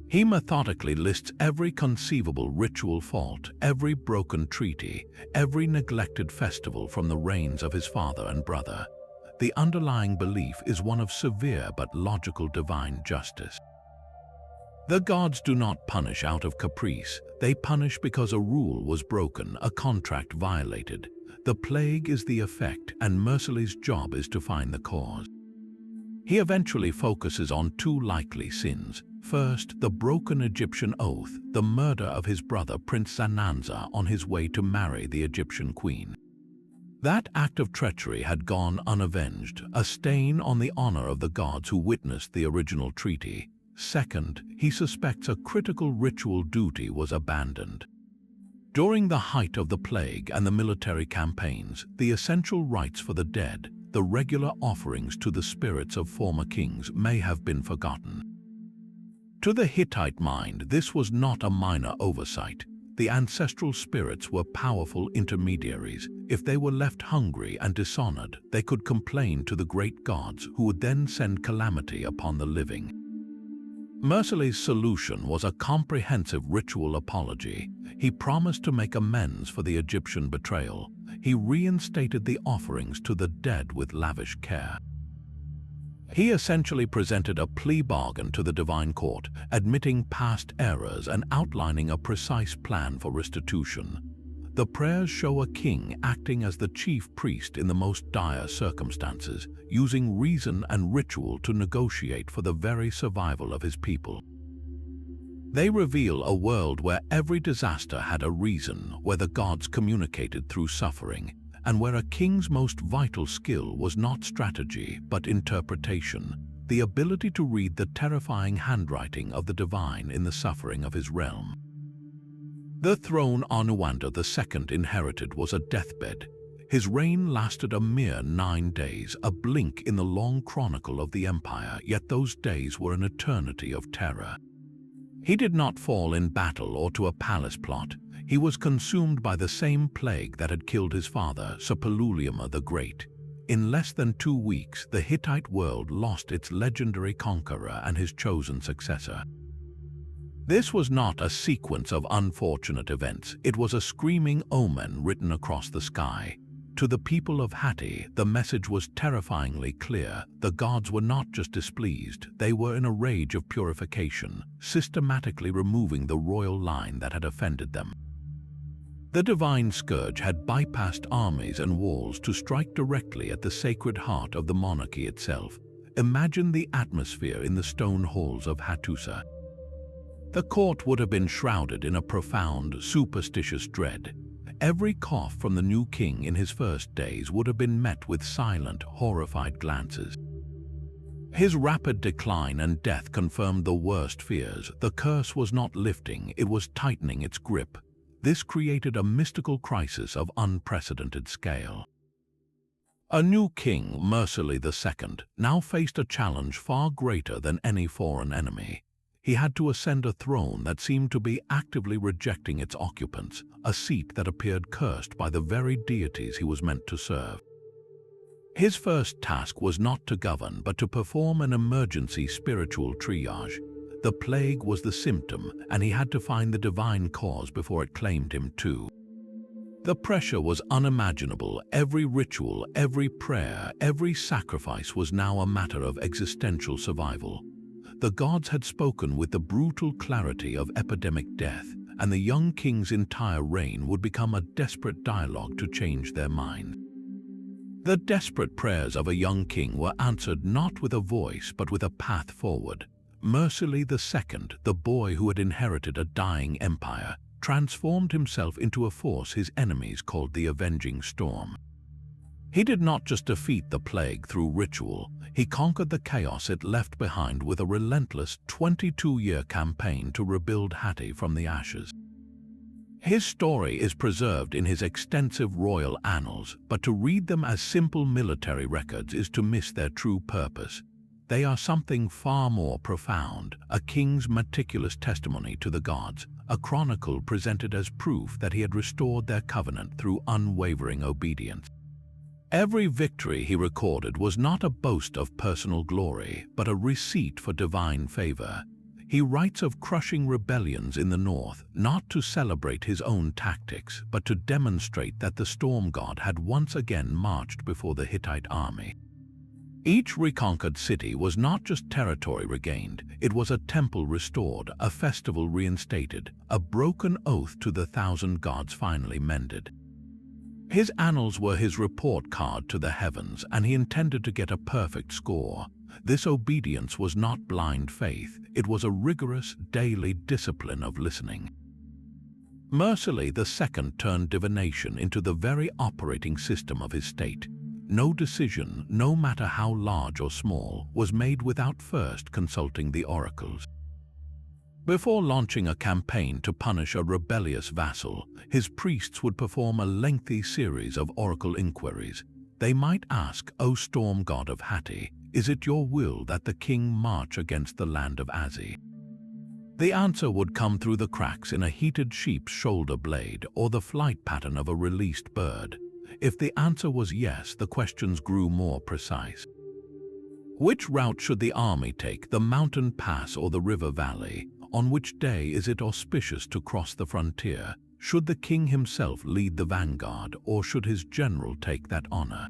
He methodically lists every conceivable ritual fault, every broken treaty, every neglected festival from the reigns of his father and brother. The underlying belief is one of severe but logical divine justice. The gods do not punish out of caprice. They punish because a rule was broken, a contract violated. The plague is the effect, and Mysticism's job is to find the cause. He eventually focuses on 2 likely sins. First, the broken Egyptian oath, the murder of his brother Prince Zananza on his way to marry the Egyptian queen. That act of treachery had gone unavenged, a stain on the honor of the gods who witnessed the original treaty. Second, he suspects a critical ritual duty was abandoned. During the height of the plague and the military campaigns, the essential rites for the dead, the regular offerings to the spirits of former kings, may have been forgotten. To the Hittite mind, this was not a minor oversight. The ancestral spirits were powerful intermediaries. If they were left hungry and dishonored, they could complain to the great gods, who would then send calamity upon the living. Mysticism's solution was a comprehensive ritual apology. He promised to make amends for the Egyptian betrayal. He reinstated the offerings to the dead with lavish care. He essentially presented a plea bargain to the divine court, admitting past errors and outlining a precise plan for restitution. The prayers show a king acting as the chief priest in the most dire circumstances, using reason and ritual to negotiate for the very survival of his people. They reveal a world where every disaster had a reason, where the gods communicated through suffering, and where a king's most vital skill was not strategy but interpretation. the ability to read the terrifying handwriting of the divine in the suffering of his realm. The throne Anuwanda II inherited was a deathbed. His reign lasted a mere 9 days, a blink in the long chronicle of the empire, yet those days were an eternity of terror. He did not fall in battle or to a palace plot. He was consumed by the same plague that had killed his father, Suppiluliuma the Great. In less than 2 weeks, the Hittite world lost its legendary conqueror and his chosen successor. This was not a sequence of unfortunate events. It was a screaming omen written across the sky. To the people of Hatti, the message was terrifyingly clear. The gods were not just displeased, they were in a rage of purification, systematically removing the royal line that had offended them. The divine scourge had bypassed armies and walls to strike directly at the sacred heart of the monarchy itself. Imagine the atmosphere in the stone halls of Hattusa. The court would have been shrouded in a profound, superstitious dread. Every cough from the new king in his first days would have been met with silent, horrified glances. His rapid decline and death confirmed the worst fears. The curse was not lifting, it was tightening its grip. This created a mystical crisis of unprecedented scale. A new king, Mysticism II, now faced a challenge far greater than any foreign enemy. He had to ascend a throne that seemed to be actively rejecting its occupants, a seat that appeared cursed by the very deities he was meant to serve. His first task was not to govern, but to perform an emergency spiritual triage. The plague was the symptom, and he had to find the divine cause before it claimed him too. The pressure was unimaginable. Every ritual, every prayer, every sacrifice was now a matter of existential survival. The gods had spoken with the brutal clarity of epidemic death, and the young king's entire reign would become a desperate dialogue to change their mind. The desperate prayers of a young king were answered not with a voice but with a path forward. Mysticism II, the boy who had inherited a dying empire, transformed himself into a force his enemies called the Avenging Storm. He did not just defeat the plague through ritual, he conquered the chaos it left behind with a relentless 22-year campaign to rebuild Hatti from the ashes. His story is preserved in his extensive royal annals, but to read them as simple military records is to miss their true purpose. They are something far more profound, a king's meticulous testimony to the gods, a chronicle presented as proof that he had restored their covenant through unwavering obedience. Every victory he recorded was not a boast of personal glory, but a receipt for divine favor. He writes of crushing rebellions in the north, not to celebrate his own tactics, but to demonstrate that the storm god had once again marched before the Hittite army. Each reconquered city was not just territory regained, it was a temple restored, a festival reinstated, a broken oath to the 1,000 gods finally mended. His annals were his report card to the heavens, and he intended to get a perfect score. This obedience was not blind faith, it was a rigorous, daily discipline of listening. Mysticism II turned divination into the very operating system of his state. No decision, no matter how large or small, was made without first consulting the oracles. Before launching a campaign to punish a rebellious vassal, his priests would perform a lengthy series of oracle inquiries. They might ask, "O storm god of Hatti, is it your will that the king march against the land of Azi?" The answer would come through the cracks in a heated sheep's shoulder blade or the flight pattern of a released bird. If the answer was yes, the questions grew more precise. Which route should the army take, the mountain pass or the river valley? On which day is it auspicious to cross the frontier? Should the king himself lead the vanguard, or should his general take that honor?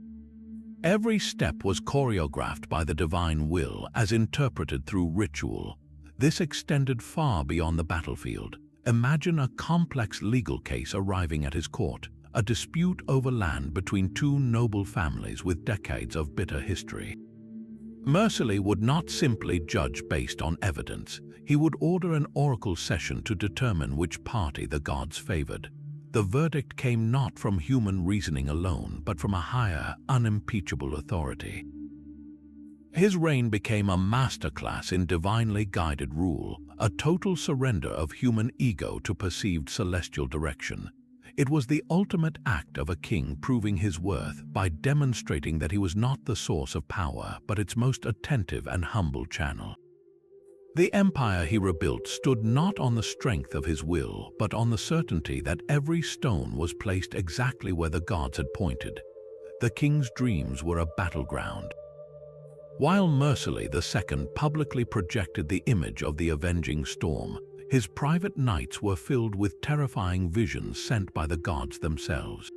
Every step was choreographed by the divine will as interpreted through ritual. This extended far beyond the battlefield. Imagine a complex legal case arriving at his court, a dispute over land between two noble families with decades of bitter history. Mysticism would not simply judge based on evidence. He would order an oracle session to determine which party the gods favored. The verdict came not from human reasoning alone, but from a higher, unimpeachable authority. His reign became a masterclass in divinely guided rule, a total surrender of human ego to perceived celestial direction. It was the ultimate act of a king proving his worth by demonstrating that he was not the source of power, but its most attentive and humble channel. The empire he rebuilt stood not on the strength of his will, but on the certainty that every stone was placed exactly where the gods had pointed. The king's dreams were a battleground. While Myrsili II publicly projected the image of the avenging storm, his private nights were filled with terrifying visions sent by the gods themselves.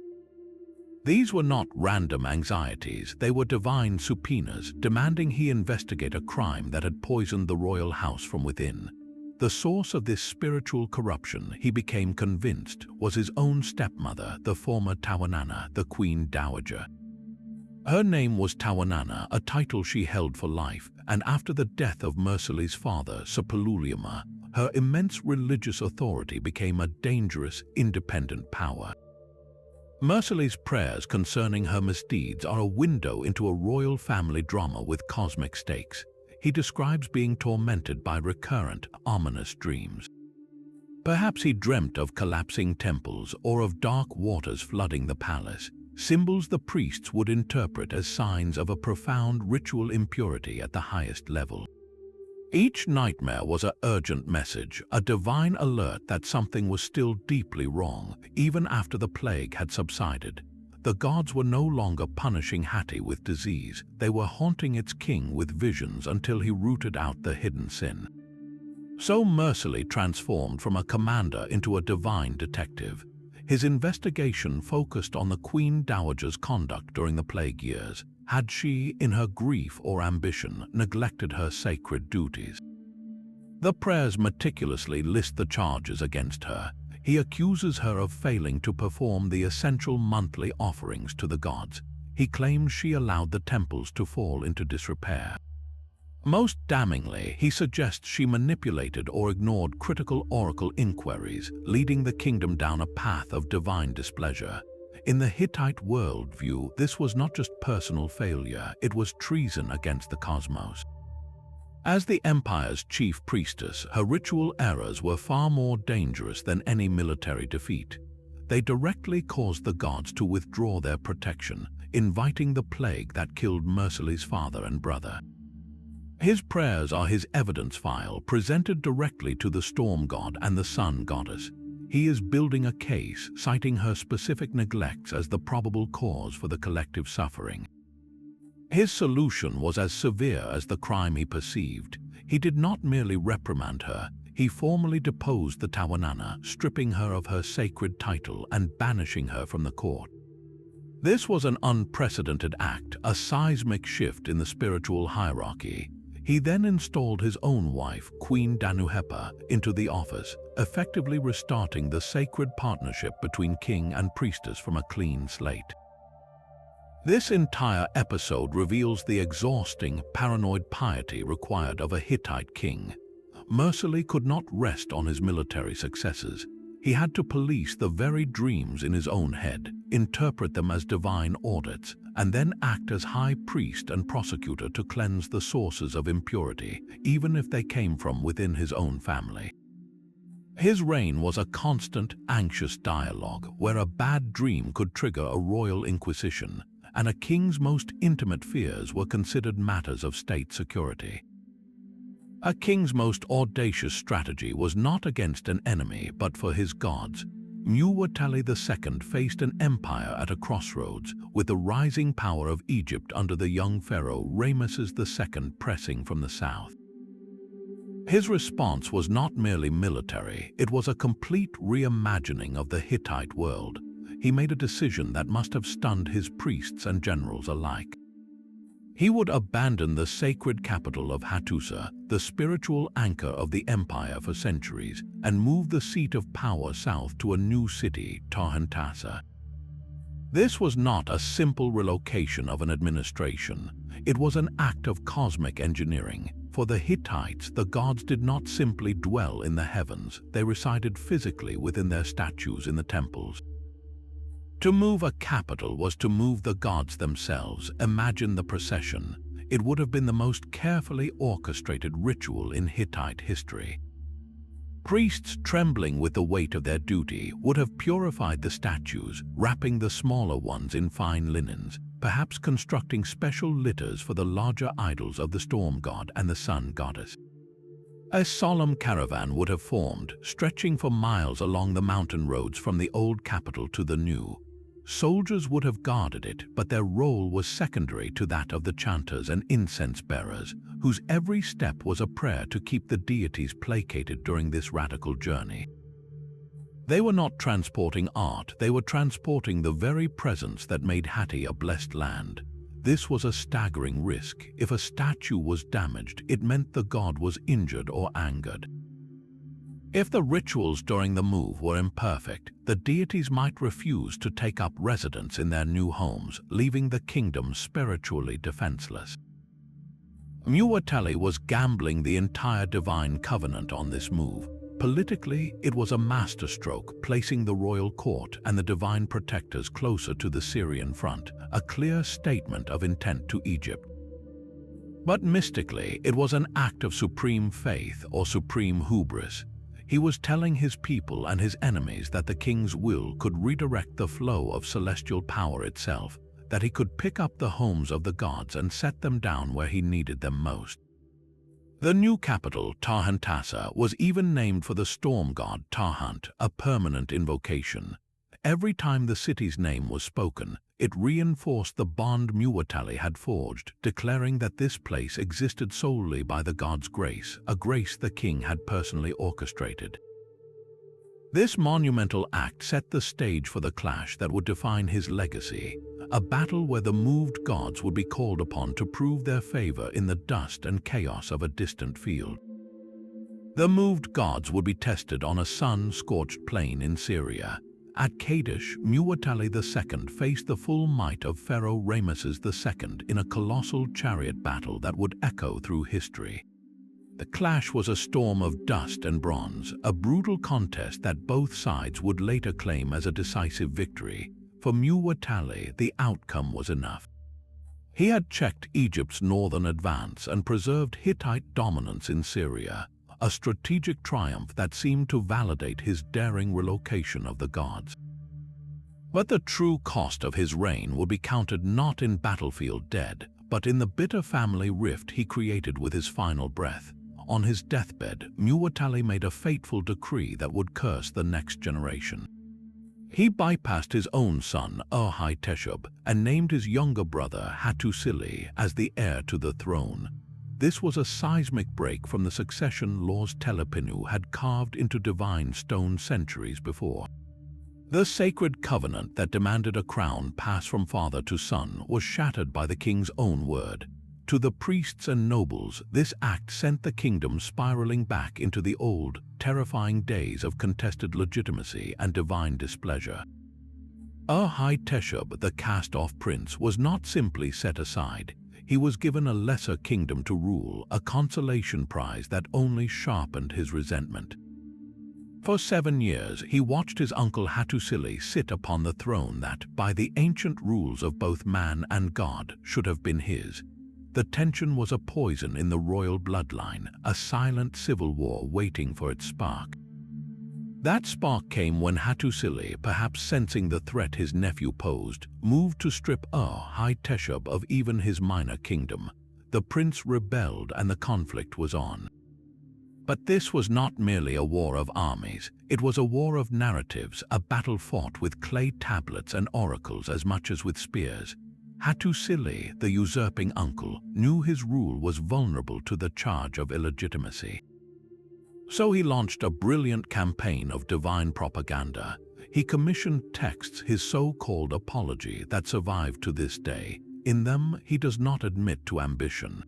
These were not random anxieties, they were divine subpoenas demanding he investigate a crime that had poisoned the royal house from within. The source of this spiritual corruption, he became convinced, was his own stepmother, the former Tawananna, the Queen Dowager. Her name was Tawananna, a title she held for life, and after the death of Myrsili's father, Suppiluliuma, her immense religious authority became a dangerous, independent power. Myrsili's prayers concerning her misdeeds are a window into a royal family drama with cosmic stakes. He describes being tormented by recurrent, ominous dreams. Perhaps he dreamt of collapsing temples or of dark waters flooding the palace, symbols the priests would interpret as signs of a profound ritual impurity at the highest level. Each nightmare was an urgent message, a divine alert that something was still deeply wrong, even after the plague had subsided. The gods were no longer punishing Hatti with disease, they were haunting its king with visions until he rooted out the hidden sin. So Myrsili transformed from a commander into a divine detective. His investigation focused on the Queen Dowager's conduct during the plague years. Had she, in her grief or ambition, neglected her sacred duties? The prayers meticulously list the charges against her. He accuses her of failing to perform the essential monthly offerings to the gods. He claims she allowed the temples to fall into disrepair. Most damningly, he suggests she manipulated or ignored critical oracle inquiries, leading the kingdom down a path of divine displeasure. In the Hittite worldview, this was not just personal failure, it was treason against the cosmos. As the empire's chief priestess, her ritual errors were far more dangerous than any military defeat. They directly caused the gods to withdraw their protection, inviting the plague that killed Myrsili's father and brother. His prayers are his evidence file, presented directly to the storm god and the sun goddess. He is building a case, citing her specific neglects as the probable cause for the collective suffering. His solution was as severe as the crime he perceived. He did not merely reprimand her, he formally deposed the Tawananna, stripping her of her sacred title and banishing her from the court. This was an unprecedented act, a seismic shift in the spiritual hierarchy. He then installed his own wife, Queen Danuhepa, into the office, effectively restarting the sacred partnership between king and priestess from a clean slate. This entire episode reveals the exhausting, paranoid piety required of a Hittite king. Myrsili could not rest on his military successes. He had to police the very dreams in his own head, interpret them as divine audits, and then act as high priest and prosecutor to cleanse the sources of impurity, even if they came from within his own family. His reign was a constant, anxious dialogue where a bad dream could trigger a royal inquisition, and a king's most intimate fears were considered matters of state security. A king's most audacious strategy was not against an enemy, but for his gods. Myrsili II faced an empire at a crossroads, with the rising power of Egypt under the young pharaoh Ramesses II pressing from the south. His response was not merely military, it was a complete reimagining of the Hittite world. He made a decision that must have stunned his priests and generals alike. He would abandon the sacred capital of Hattusa, the spiritual anchor of the empire for centuries, and move the seat of power south to a new city, Hattusa. This was not a simple relocation of an administration. It was an act of cosmic engineering. For the Hittites, the gods did not simply dwell in the heavens, they resided physically within their statues in the temples. To move a capital was to move the gods themselves. Imagine the procession. it would have been the most carefully orchestrated ritual in Hittite history. Priests, trembling with the weight of their duty, would have purified the statues, wrapping the smaller ones in fine linens, perhaps constructing special litters for the larger idols of the storm god and the sun goddess. A solemn caravan would have formed, stretching for miles along the mountain roads from the old capital to the new. Soldiers would have guarded it, but their role was secondary to that of the chanters and incense bearers, whose every step was a prayer to keep the deities placated during this radical journey. They were not transporting art, they were transporting the very presence that made Hatti a blessed land. This was a staggering risk. If a statue was damaged, it meant the god was injured or angered. If the rituals during the move were imperfect, the deities might refuse to take up residence in their new homes, leaving the kingdom spiritually defenseless. Mysticism was gambling the entire divine covenant on this move. Politically, it was a masterstroke, placing the royal court and the divine protectors closer to the Syrian front, a clear statement of intent to Egypt. But mystically, it was an act of supreme faith or supreme hubris. He was telling his people and his enemies that the king's will could redirect the flow of celestial power itself, that he could pick up the homes of the gods and set them down where he needed them most. The new capital, Hattusa, was even named for the storm god Tahant, a permanent invocation. Every time the city's name was spoken, it reinforced the bond Mysticism had forged, declaring that this place existed solely by the god's grace, a grace the king had personally orchestrated. This monumental act set the stage for the clash that would define his legacy, a battle where the moved gods would be called upon to prove their favor in the dust and chaos of a distant field. The moved gods would be tested on a sun-scorched plain in Syria. At Kadesh, Mysticism II faced the full might of Pharaoh Ramesses II in a colossal chariot battle that would echo through history. The clash was a storm of dust and bronze, a brutal contest that both sides would later claim as a decisive victory. For Mysticism, the outcome was enough. He had checked Egypt's northern advance and preserved Hittite dominance in Syria, a strategic triumph that seemed to validate his daring relocation of the gods. But the true cost of his reign would be counted not in battlefield dead, but in the bitter family rift he created with his final breath. On his deathbed, Mysticism made a fateful decree that would curse the next generation. He bypassed his own son, Hattusa, and named his younger brother, Hattusa, as the heir to the throne. This was a seismic break from the succession laws Telepinu had carved into divine stone centuries before. The sacred covenant that demanded a crown pass from father to son was shattered by the king's own word. To the priests and nobles, this act sent the kingdom spiraling back into the old, terrifying days of contested legitimacy and divine displeasure. Hattusa, the cast-off prince, was not simply set aside. He was given a lesser kingdom to rule, a consolation prize that only sharpened his resentment. For 7 years, he watched his uncle Hattusa sit upon the throne that, by the ancient rules of both man and god, should have been his. The tension was a poison in the royal bloodline, a silent civil war waiting for its spark. That spark came when Hattusa, perhaps sensing the threat his nephew posed, moved to strip Hattusa of even his minor kingdom. The prince rebelled and the conflict was on. But this was not merely a war of armies, it was a war of narratives, a battle fought with clay tablets and oracles as much as with spears. Hattusa, the usurping uncle, knew his rule was vulnerable to the charge of illegitimacy. So he launched a brilliant campaign of divine propaganda. He commissioned texts, his so-called apology, that survived to this day. In them, he does not admit to ambition.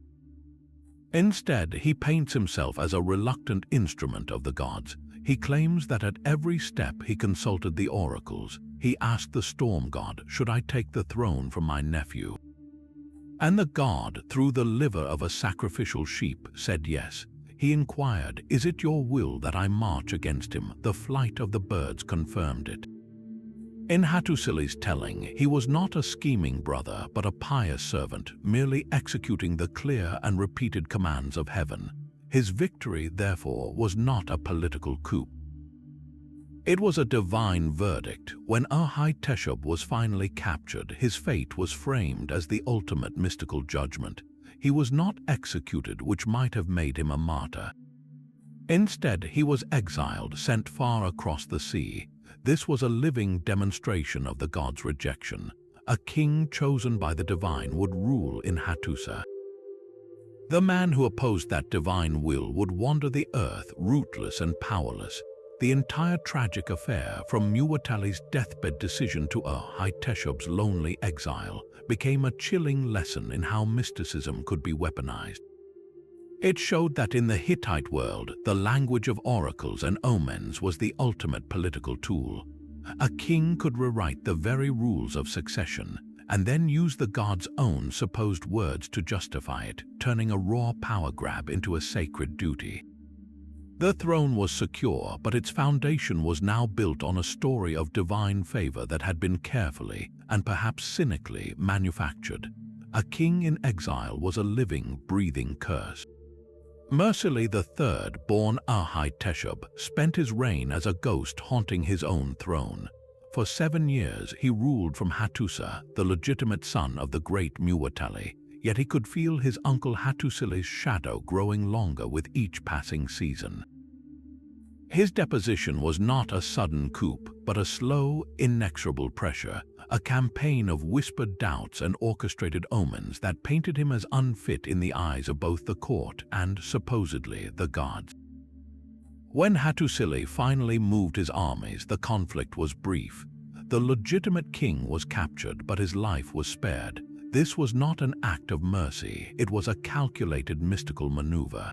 Instead, he paints himself as a reluctant instrument of the gods. He claims that at every step he consulted the oracles. He asked the storm god, "Should I take the throne from my nephew?" And the god, through the liver of a sacrificial sheep, said yes. He inquired, "Is it your will that I march against him?" The flight of the birds confirmed it. In Hattusili's telling, he was not a scheming brother, but a pious servant, merely executing the clear and repeated commands of heaven. His victory, therefore, was not a political coup. It was a divine verdict. When Hattusa was finally captured, his fate was framed as the ultimate mystical judgment. He was not executed, which might have made him a martyr. Instead, he was exiled, sent far across the sea. This was a living demonstration of the god's rejection. A king chosen by the divine would rule in Hattusa. The man who opposed that divine will would wander the earth, rootless and powerless. The entire tragic affair, from Muwatalli's deathbed decision to Hattusa's lonely exile, became a chilling lesson in how mysticism could be weaponized. It showed that in the Hittite world, the language of oracles and omens was the ultimate political tool. A king could rewrite the very rules of succession, and then use the god's own supposed words to justify it, turning a raw power grab into a sacred duty. The throne was secure, but its foundation was now built on a story of divine favor that had been carefully, and perhaps cynically, manufactured. A king in exile was a living, breathing curse. Mercilli III, born Hattusa, spent his reign as a ghost haunting his own throne. For 7 years, he ruled from Hattusa, the legitimate son of the great Muwatalli, yet he could feel his uncle Hattusili's shadow growing longer with each passing season. His deposition was not a sudden coup, but a slow, inexorable pressure, a campaign of whispered doubts and orchestrated omens that painted him as unfit in the eyes of both the court and, supposedly, the gods. When Hattusili finally moved his armies, the conflict was brief. The legitimate king was captured, but his life was spared. This was not an act of mercy, it was a calculated mystical maneuver.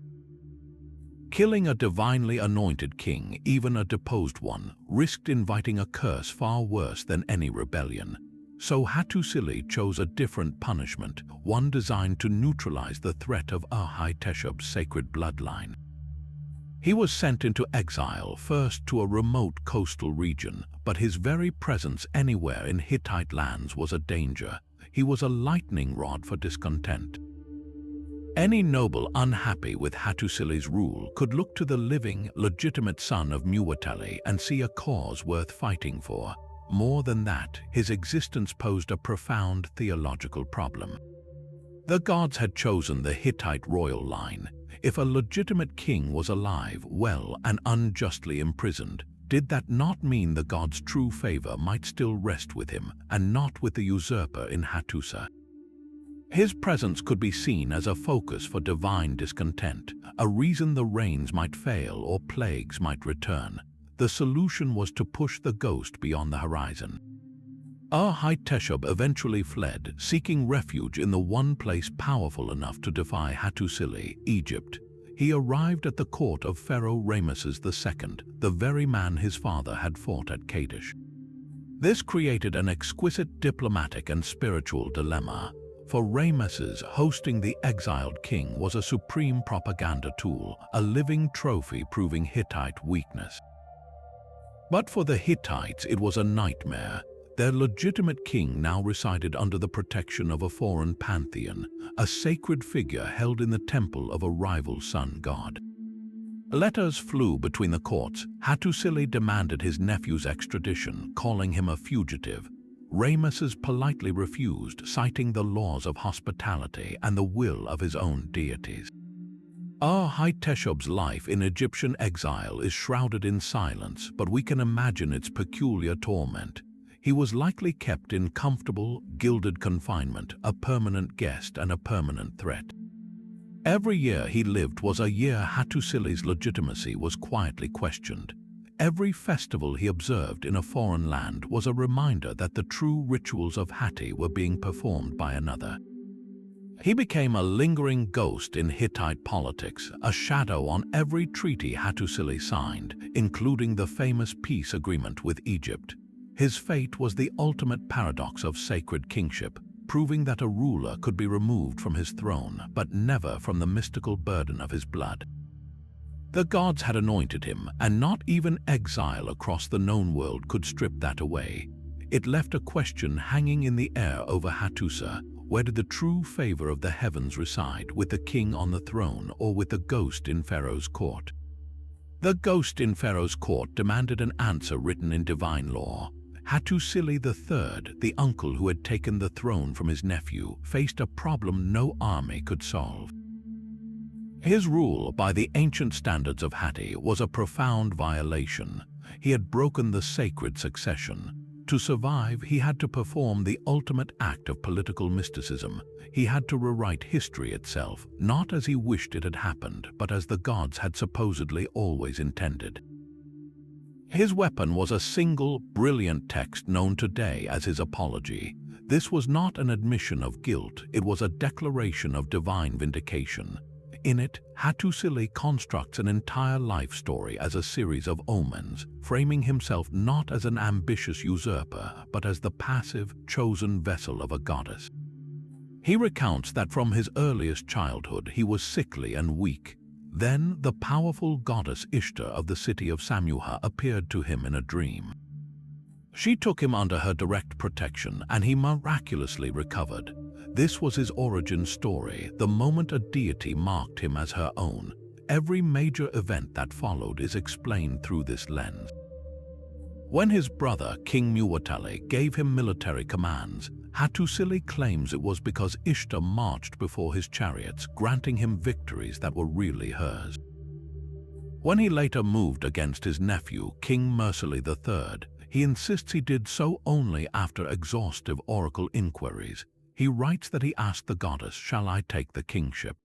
Killing a divinely anointed king, even a deposed one, risked inviting a curse far worse than any rebellion. So Hattusili chose a different punishment, one designed to neutralize the threat of Hattusa's sacred bloodline. He was sent into exile, first to a remote coastal region, but his very presence anywhere in Hittite lands was a danger. He was a lightning rod for discontent. Any noble unhappy with Hattusili's rule could look to the living, legitimate son of Muwatalli and see a cause worth fighting for. More than that, his existence posed a profound theological problem. The gods had chosen the Hittite royal line. If a legitimate king was alive, well, and unjustly imprisoned, did that not mean the god's true favor might still rest with him, and not with the usurper in Hattusa? His presence could be seen as a focus for divine discontent, a reason the rains might fail or plagues might return. The solution was to push the ghost beyond the horizon. Hattusa eventually fled, seeking refuge in the one place powerful enough to defy Hattusili, Egypt. He arrived at the court of Pharaoh Ramesses II, the very man his father had fought at Kadesh. This created an exquisite diplomatic and spiritual dilemma. For Ramesses, hosting the exiled king was a supreme propaganda tool, a living trophy proving Hittite weakness. But for the Hittites, it was a nightmare. Their legitimate king now resided under the protection of a foreign pantheon, a sacred figure held in the temple of a rival sun god. Letters flew between the courts. Hattusili demanded his nephew's extradition, calling him a fugitive. Ramesses politely refused, citing the laws of hospitality and the will of his own deities. Hattusa's life in Egyptian exile is shrouded in silence, but we can imagine its peculiar torment. He was likely kept in comfortable, gilded confinement, a permanent guest and a permanent threat. Every year he lived was a year Hattusili's legitimacy was quietly questioned. Every festival he observed in a foreign land was a reminder that the true rituals of Hatti were being performed by another. He became a lingering ghost in Hittite politics, a shadow on every treaty Hattusili signed, including the famous peace agreement with Egypt. His fate was the ultimate paradox of sacred kingship, proving that a ruler could be removed from his throne, but never from the mystical burden of his blood. The gods had anointed him, and not even exile across the known world could strip that away. It left a question hanging in the air over Hattusa. Where did the true favor of the heavens reside, with the king on the throne or with the ghost in Pharaoh's court? The ghost in Pharaoh's court demanded an answer written in divine law. Hattusili III, the uncle who had taken the throne from his nephew, faced a problem no army could solve. His rule, by the ancient standards of Hatti, was a profound violation. He had broken the sacred succession. To survive, he had to perform the ultimate act of political mysticism. He had to rewrite history itself, not as he wished it had happened, but as the gods had supposedly always intended. His weapon was a single, brilliant text known today as his apology. This was not an admission of guilt, it was a declaration of divine vindication. In it, Hattusili constructs an entire life story as a series of omens, framing himself not as an ambitious usurper, but as the passive, chosen vessel of a goddess. He recounts that from his earliest childhood he was sickly and weak. Then the powerful goddess Ishtar of the city of Samuha appeared to him in a dream. She took him under her direct protection, and he miraculously recovered. This was his origin story, the moment a deity marked him as her own. Every major event that followed is explained through this lens. When his brother, King Muwatalli, gave him military commands, Hattusili claims it was because Ishtar marched before his chariots, granting him victories that were really hers. When he later moved against his nephew, King Mursili III, he insists he did so only after exhaustive oracle inquiries. He writes that he asked the goddess, "Shall I take the kingship?"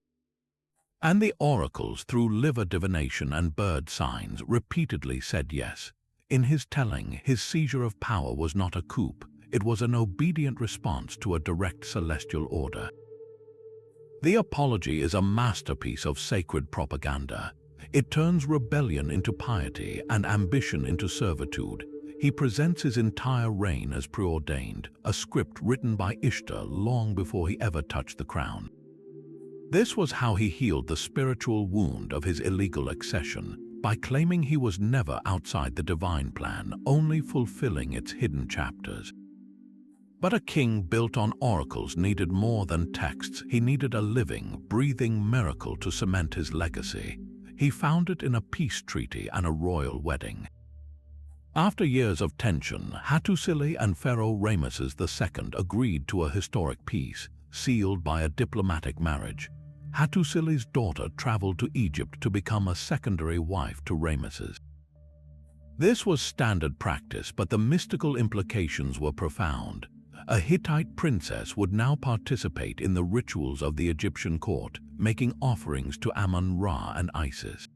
And the oracles, through liver divination and bird signs, repeatedly said yes. In his telling, his seizure of power was not a coup, it was an obedient response to a direct celestial order. The apology is a masterpiece of sacred propaganda. It turns rebellion into piety and ambition into servitude. He presents his entire reign as preordained, a script written by Ishtar long before he ever touched the crown. This was how he healed the spiritual wound of his illegal accession, by claiming he was never outside the divine plan, only fulfilling its hidden chapters. But a king built on oracles needed more than texts. He needed a living, breathing miracle to cement his legacy. He found it in a peace treaty and a royal wedding. After years of tension, Hattusili and Pharaoh Ramesses II agreed to a historic peace, sealed by a diplomatic marriage. Hattusili's daughter traveled to Egypt to become a secondary wife to Ramesses. This was standard practice, but the mystical implications were profound. A Hittite princess would now participate in the rituals of the Egyptian court, making offerings to Amun-Ra and Isis.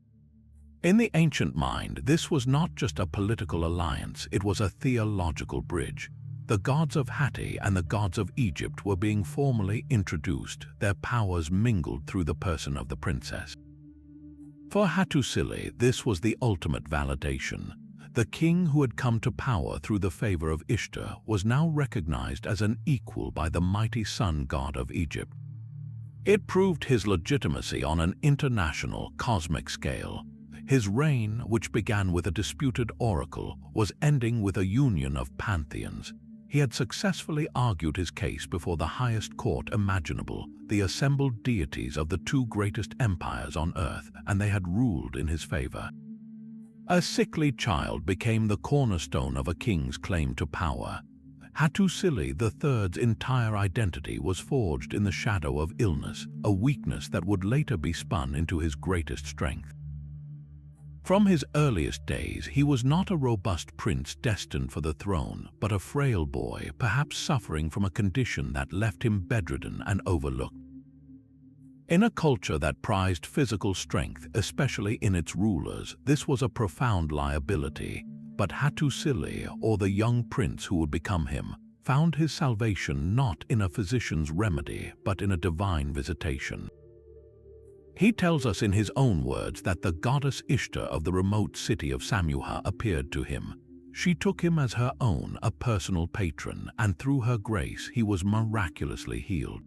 In the ancient mind, this was not just a political alliance, it was a theological bridge. The gods of Hatti and the gods of Egypt were being formally introduced, their powers mingled through the person of the princess. For Hattusili, this was the ultimate validation. The king who had come to power through the favor of Ishtar was now recognized as an equal by the mighty sun god of Egypt. It proved his legitimacy on an international, cosmic scale. His reign, which began with a disputed oracle, was ending with a union of pantheons. He had successfully argued his case before the highest court imaginable, the assembled deities of the two greatest empires on earth, and they had ruled in his favor. A sickly child became the cornerstone of a king's claim to power. Hattusili III's entire identity was forged in the shadow of illness, a weakness that would later be spun into his greatest strength. From his earliest days, he was not a robust prince destined for the throne, but a frail boy, perhaps suffering from a condition that left him bedridden and overlooked. In a culture that prized physical strength, especially in its rulers, this was a profound liability. But Hattusili, or the young prince who would become him, found his salvation not in a physician's remedy, but in a divine visitation. He tells us in his own words that the goddess Ishtar of the remote city of Samuha appeared to him. She took him as her own, a personal patron, and through her grace he was miraculously healed.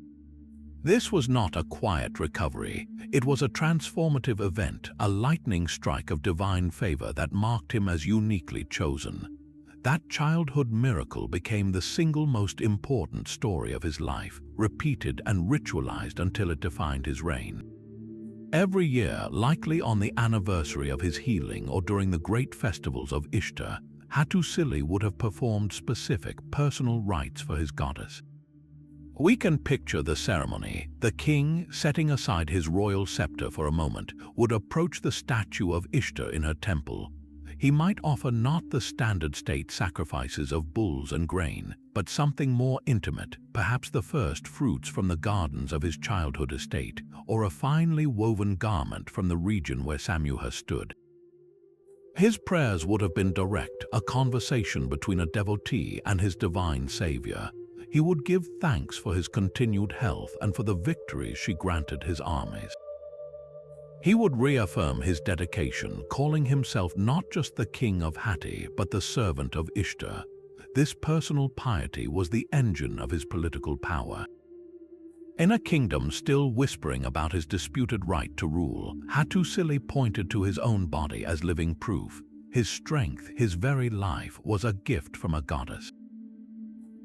This was not a quiet recovery. It was a transformative event, a lightning strike of divine favor that marked him as uniquely chosen. That childhood miracle became the single most important story of his life, repeated and ritualized until it defined his reign. Every year, likely on the anniversary of his healing or during the great festivals of Ishtar, Hattusa would have performed specific personal rites for his goddess. We can picture the ceremony. The king, setting aside his royal scepter for a moment, would approach the statue of Ishtar in her temple. He might offer not the standard state sacrifices of bulls and grain, but something more intimate, perhaps the first fruits from the gardens of his childhood estate, or a finely woven garment from the region where Samuha stood. His prayers would have been direct, a conversation between a devotee and his divine savior. He would give thanks for his continued health and for the victories she granted his armies. He would reaffirm his dedication, calling himself not just the king of Hatti, but the servant of Ishtar. This personal piety was the engine of his political power. In a kingdom still whispering about his disputed right to rule, Hattusa pointed to his own body as living proof. His strength, his very life, was a gift from a goddess.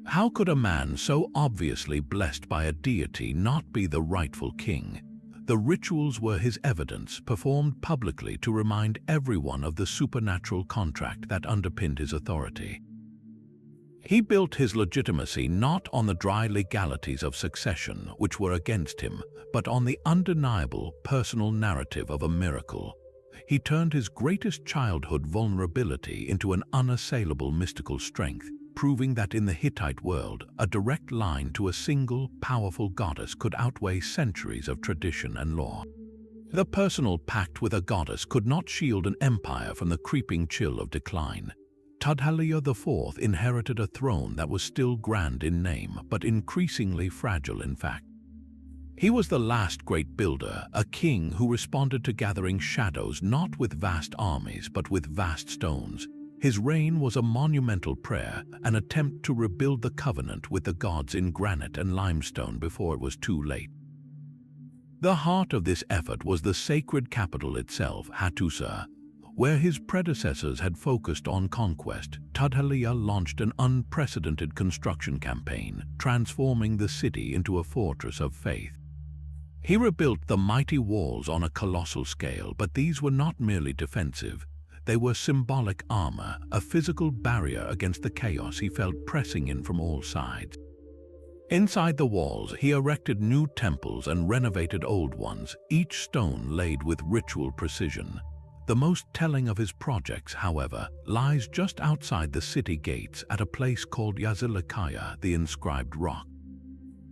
How could a man so obviously blessed by a deity not be the rightful king? The rituals were his evidence, performed publicly to remind everyone of the supernatural contract that underpinned his authority. He built his legitimacy not on the dry legalities of succession, which were against him, but on the undeniable personal narrative of a miracle. He turned his greatest childhood vulnerability into an unassailable mystical strength, proving that in the Hittite world, a direct line to a single, powerful goddess could outweigh centuries of tradition and law. The personal pact with a goddess could not shield an empire from the creeping chill of decline. Suppiluliuma IV inherited a throne that was still grand in name, but increasingly fragile in fact. He was the last great builder, a king who responded to gathering shadows not with vast armies, but with vast stones. His reign was a monumental prayer, an attempt to rebuild the covenant with the gods in granite and limestone before it was too late. The heart of this effort was the sacred capital itself, Hattusa. Where his predecessors had focused on conquest, Suppiluliuma launched an unprecedented construction campaign, transforming the city into a fortress of faith. He rebuilt the mighty walls on a colossal scale, but these were not merely defensive. They were symbolic armor, a physical barrier against the chaos he felt pressing in from all sides. Inside the walls, he erected new temples and renovated old ones, each stone laid with ritual precision. The most telling of his projects, however, lies just outside the city gates at a place called Yazilikaya, the inscribed rock.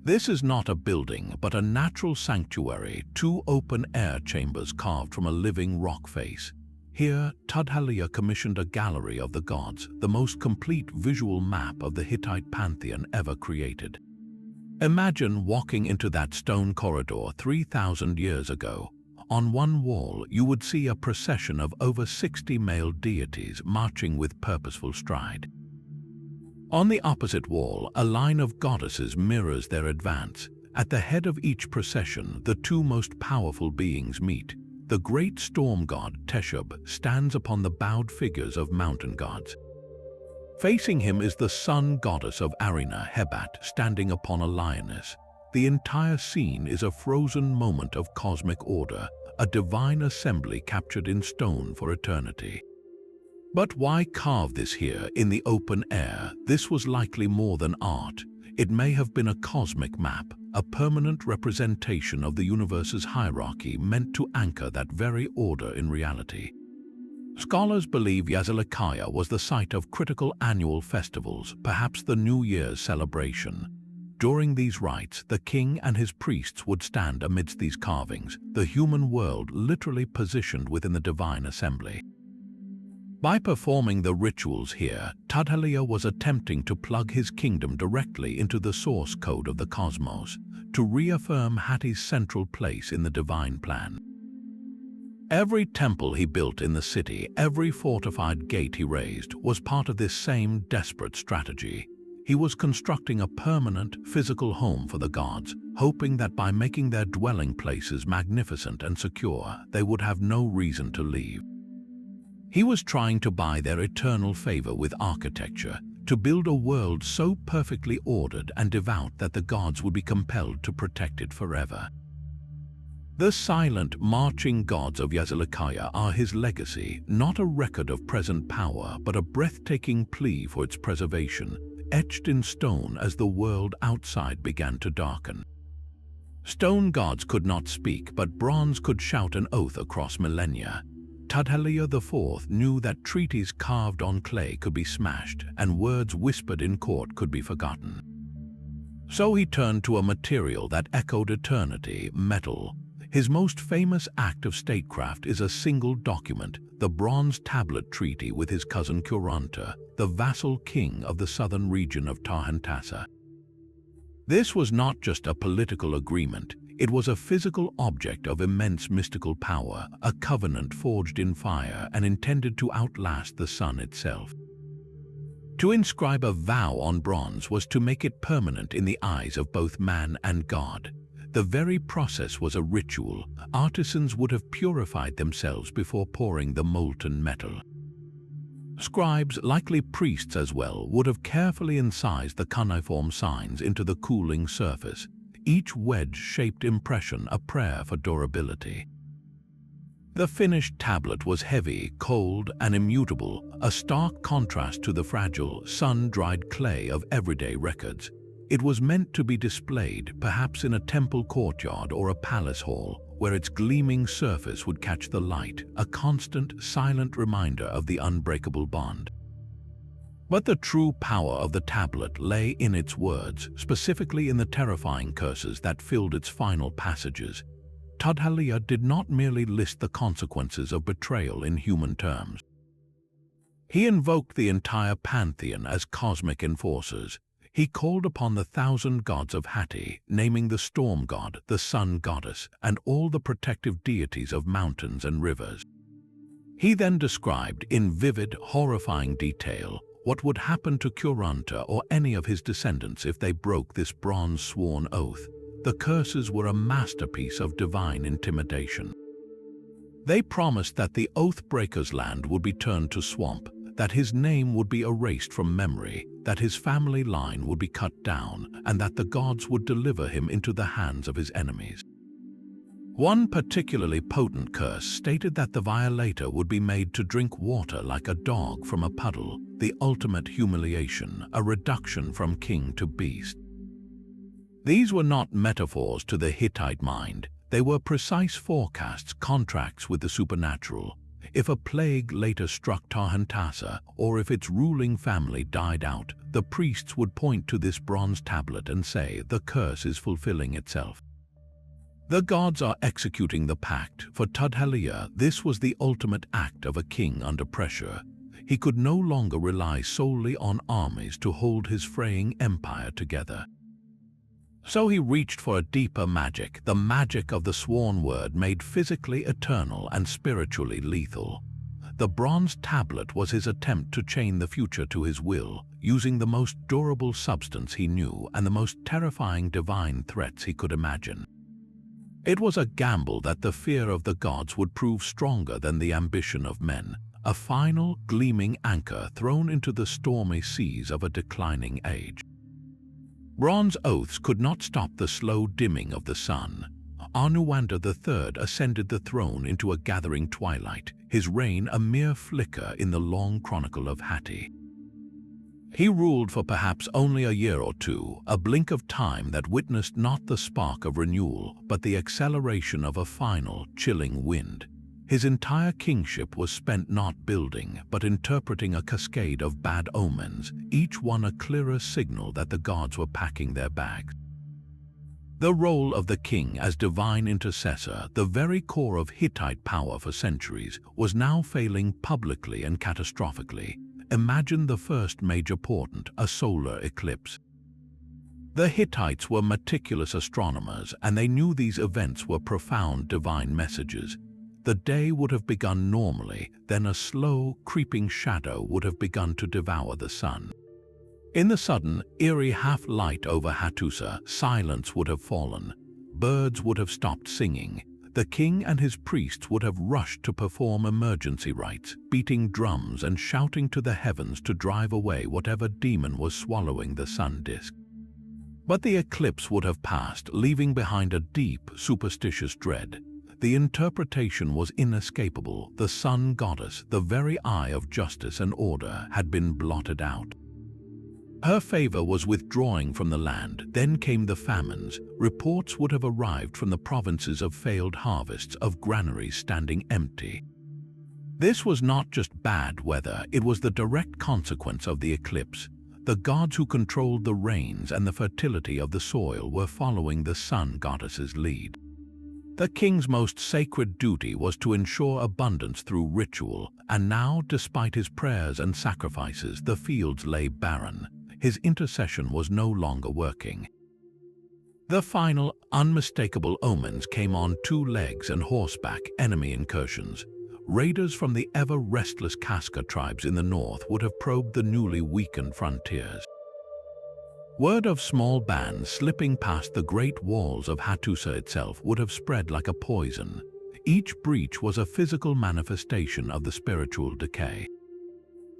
This is not a building, but a natural sanctuary, two open-air chambers carved from a living rock face. Here, Suppiluliuma commissioned a gallery of the gods, the most complete visual map of the Hittite pantheon ever created. Imagine walking into that stone corridor 3,000 years ago. On one wall, you would see a procession of over 60 male deities marching with purposeful stride. On the opposite wall, a line of goddesses mirrors their advance. At the head of each procession, the two most powerful beings meet. The great storm god, Teshub, stands upon the bowed figures of mountain gods. Facing him is the sun goddess of Arena, Hebat, standing upon a lioness. The entire scene is a frozen moment of cosmic order, a divine assembly captured in stone for eternity. But why carve this here in the open air? This was likely more than art. It may have been a cosmic map, a permanent representation of the universe's hierarchy meant to anchor that very order in reality. Scholars believe Yazilikaya was the site of critical annual festivals, perhaps the New Year's celebration. During these rites, the king and his priests would stand amidst these carvings, the human world literally positioned within the divine assembly. By performing the rituals here, Suppiluliuma was attempting to plug his kingdom directly into the source code of the cosmos, to reaffirm Hatti's central place in the divine plan. Every temple he built in the city, every fortified gate he raised, was part of this same desperate strategy. He was constructing a permanent, physical home for the gods, hoping that by making their dwelling places magnificent and secure, they would have no reason to leave. He was trying to buy their eternal favor with architecture, to build a world so perfectly ordered and devout that the gods would be compelled to protect it forever. The silent, marching gods of Yazilikaya are his legacy, not a record of present power, but a breathtaking plea for its preservation, etched in stone as the world outside began to darken. Stone gods could not speak, but bronze could shout an oath across millennia. Tudhaliya IV knew that treaties carved on clay could be smashed, and words whispered in court could be forgotten. So he turned to a material that echoed eternity, metal. His most famous act of statecraft is a single document, the Bronze Tablet Treaty with his cousin Kuranta, the vassal king of the southern region of Hattusa. This was not just a political agreement, it was a physical object of immense mystical power, a covenant forged in fire and intended to outlast the sun itself. To inscribe a vow on bronze was to make it permanent in the eyes of both man and God. The very process was a ritual. Artisans would have purified themselves before pouring the molten metal. Scribes, likely priests as well, would have carefully incised the cuneiform signs into the cooling surface, each wedge-shaped impression a prayer for durability. The finished tablet was heavy, cold, and immutable, a stark contrast to the fragile, sun-dried clay of everyday records. It was meant to be displayed, perhaps in a temple courtyard or a palace hall, where its gleaming surface would catch the light, a constant, silent reminder of the unbreakable bond. But the true power of the tablet lay in its words, specifically in the terrifying curses that filled its final passages. Tudhaliya did not merely list the consequences of betrayal in human terms. He invoked the entire pantheon as cosmic enforcers. He called upon the 1,000 gods of Hatti, naming the storm god, the sun goddess, and all the protective deities of mountains and rivers. He then described in vivid, horrifying detail what would happen to Kuranta or any of his descendants if they broke this bronze-sworn oath. The curses were a masterpiece of divine intimidation. They promised that the oath-breaker's land would be turned to swamp, that his name would be erased from memory, that his family line would be cut down, and that the gods would deliver him into the hands of his enemies. One particularly potent curse stated that the violator would be made to drink water like a dog from a puddle, the ultimate humiliation, a reduction from king to beast. These were not metaphors to the Hittite mind. They were precise forecasts, contracts with the supernatural. If a plague later struck Hattusa, or if its ruling family died out, the priests would point to this bronze tablet and say, the curse is fulfilling itself. The gods are executing the pact. For Tudhaliya, this was the ultimate act of a king under pressure. He could no longer rely solely on armies to hold his fraying empire together. So he reached for a deeper magic, the magic of the sworn word made physically eternal and spiritually lethal. The bronze tablet was his attempt to chain the future to his will, using the most durable substance he knew and the most terrifying divine threats he could imagine. It was a gamble that the fear of the gods would prove stronger than the ambition of men, a final, gleaming anchor thrown into the stormy seas of a declining age. Bronze oaths could not stop the slow dimming of the sun. Anuwanda III ascended the throne into a gathering twilight, his reign a mere flicker in the long chronicle of Hatti. He ruled for perhaps only a year or two, a blink of time that witnessed not the spark of renewal, but the acceleration of a final, chilling wind. His entire kingship was spent not building, but interpreting a cascade of bad omens, each one a clearer signal that the gods were packing their bags. The role of the king as divine intercessor, the very core of Hittite power for centuries, was now failing publicly and catastrophically. Imagine the first major portent, a solar eclipse. The Hittites were meticulous astronomers, and they knew these events were profound divine messages. The day would have begun normally, then a slow, creeping shadow would have begun to devour the sun. In the sudden, eerie half-light over Hattusa, silence would have fallen. Birds would have stopped singing. the king and his priests would have rushed to perform emergency rites, beating drums and shouting to the heavens to drive away whatever demon was swallowing the sun disk. But the eclipse would have passed, leaving behind a deep, superstitious dread. The interpretation was inescapable. The sun goddess, the very eye of justice and order, had been blotted out. Her favor was withdrawing from the land. Then came the famines. Reports would have arrived from the provinces of failed harvests, of granaries standing empty. This was not just bad weather, it was the direct consequence of the eclipse. The gods who controlled the rains and the fertility of the soil were following the sun goddess's lead. The king's most sacred duty was to ensure abundance through ritual, and now, despite his prayers and sacrifices, the fields lay barren. His intercession was no longer working. The final, unmistakable omens came on 2 legs and horseback, enemy incursions. Raiders from the ever-restless Casca tribes in the north would have probed the newly weakened frontiers. Word of small bands slipping past the great walls of Hattusa itself would have spread like a poison. Each breach was a physical manifestation of the spiritual decay.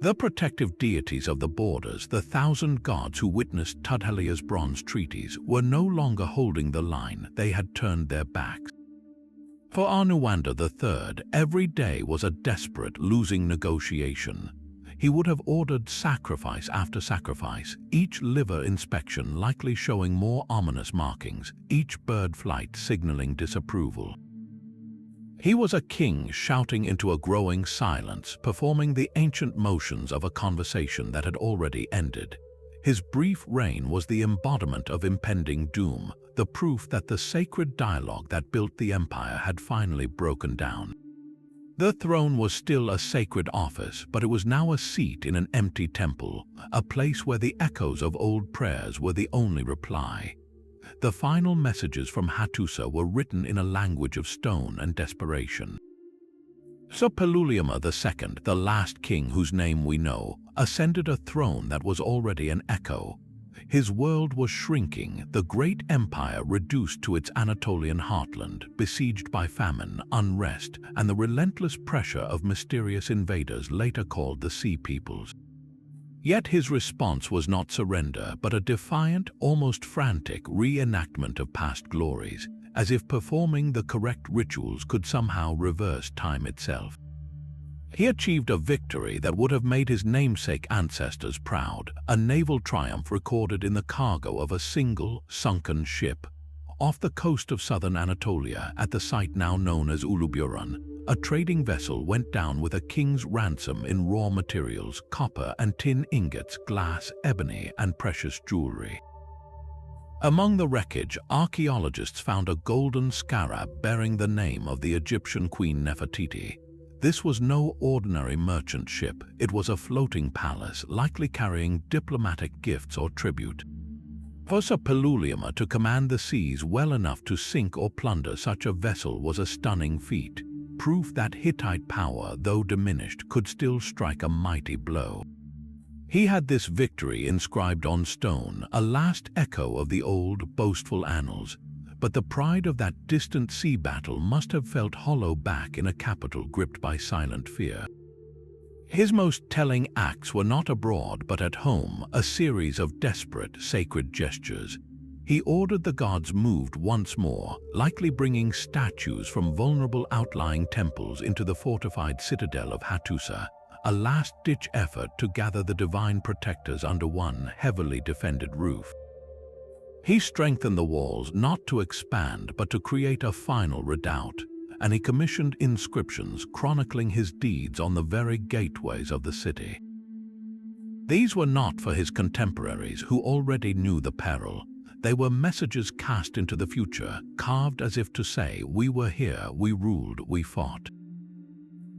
The protective deities of the borders, the 1,000 gods who witnessed Tudhalia's bronze treaties, were no longer holding the line. They had turned their backs. For Anuwanda III, every day was a desperate, losing negotiation. He would have ordered sacrifice after sacrifice, each liver inspection likely showing more ominous markings, each bird flight signaling disapproval. He was a king shouting into a growing silence, performing the ancient motions of a conversation that had already ended. His brief reign was the embodiment of impending doom, the proof that the sacred dialogue that built the empire had finally broken down. The throne was still a sacred office, but it was now a seat in an empty temple, a place where the echoes of old prayers were the only reply. The final messages from Hattusa were written in a language of stone and desperation. Suppiluliuma II, the last king whose name we know, ascended a throne that was already an echo. His world was shrinking, the great empire reduced to its Anatolian heartland, besieged by famine, unrest, and the relentless pressure of mysterious invaders later called the Sea Peoples. Yet his response was not surrender, but a defiant, almost frantic reenactment of past glories, as if performing the correct rituals could somehow reverse time itself. He achieved a victory that would have made his namesake ancestors proud, a naval triumph recorded in the cargo of a single, sunken ship. Off the coast of southern Anatolia, at the site now known as Uluburun, a trading vessel went down with a king's ransom in raw materials, copper and tin ingots, glass, ebony, and precious jewelry. Among the wreckage, archaeologists found a golden scarab bearing the name of the Egyptian queen Nefertiti. This was no ordinary merchant ship, it was a floating palace, likely carrying diplomatic gifts or tribute. For Suppiluliuma to command the seas well enough to sink or plunder such a vessel was a stunning feat, proof that Hittite power, though diminished, could still strike a mighty blow. He had this victory inscribed on stone, a last echo of the old, boastful annals, but the pride of that distant sea battle must have felt hollow back in a capital gripped by silent fear. His most telling acts were not abroad but at home, a series of desperate, sacred gestures. He ordered the gods moved once more, likely bringing statues from vulnerable outlying temples into the fortified citadel of Hattusa, a last-ditch effort to gather the divine protectors under one heavily defended roof. He strengthened the walls not to expand but to create a final redoubt, and he commissioned inscriptions chronicling his deeds on the very gateways of the city. These were not for his contemporaries who already knew the peril. They were messages cast into the future, carved as if to say, "We were here, we ruled, we fought."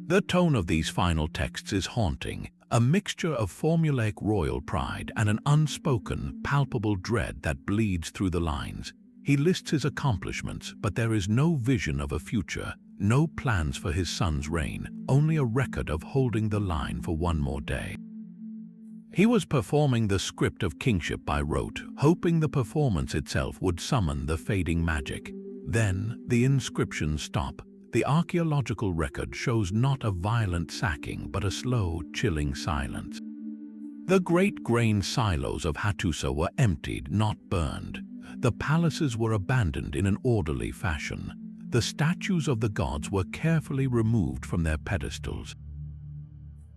The tone of these final texts is haunting, a mixture of formulaic royal pride and an unspoken, palpable dread that bleeds through the lines. He lists his accomplishments, but there is no vision of a future, no plans for his son's reign, only a record of holding the line for one more day. He was performing the script of kingship by rote, hoping the performance itself would summon the fading magic. Then the inscriptions stop. The archaeological record shows not a violent sacking, but a slow, chilling silence. The great grain silos of Hattusa were emptied, not burned. The palaces were abandoned in an orderly fashion. The statues of the gods were carefully removed from their pedestals.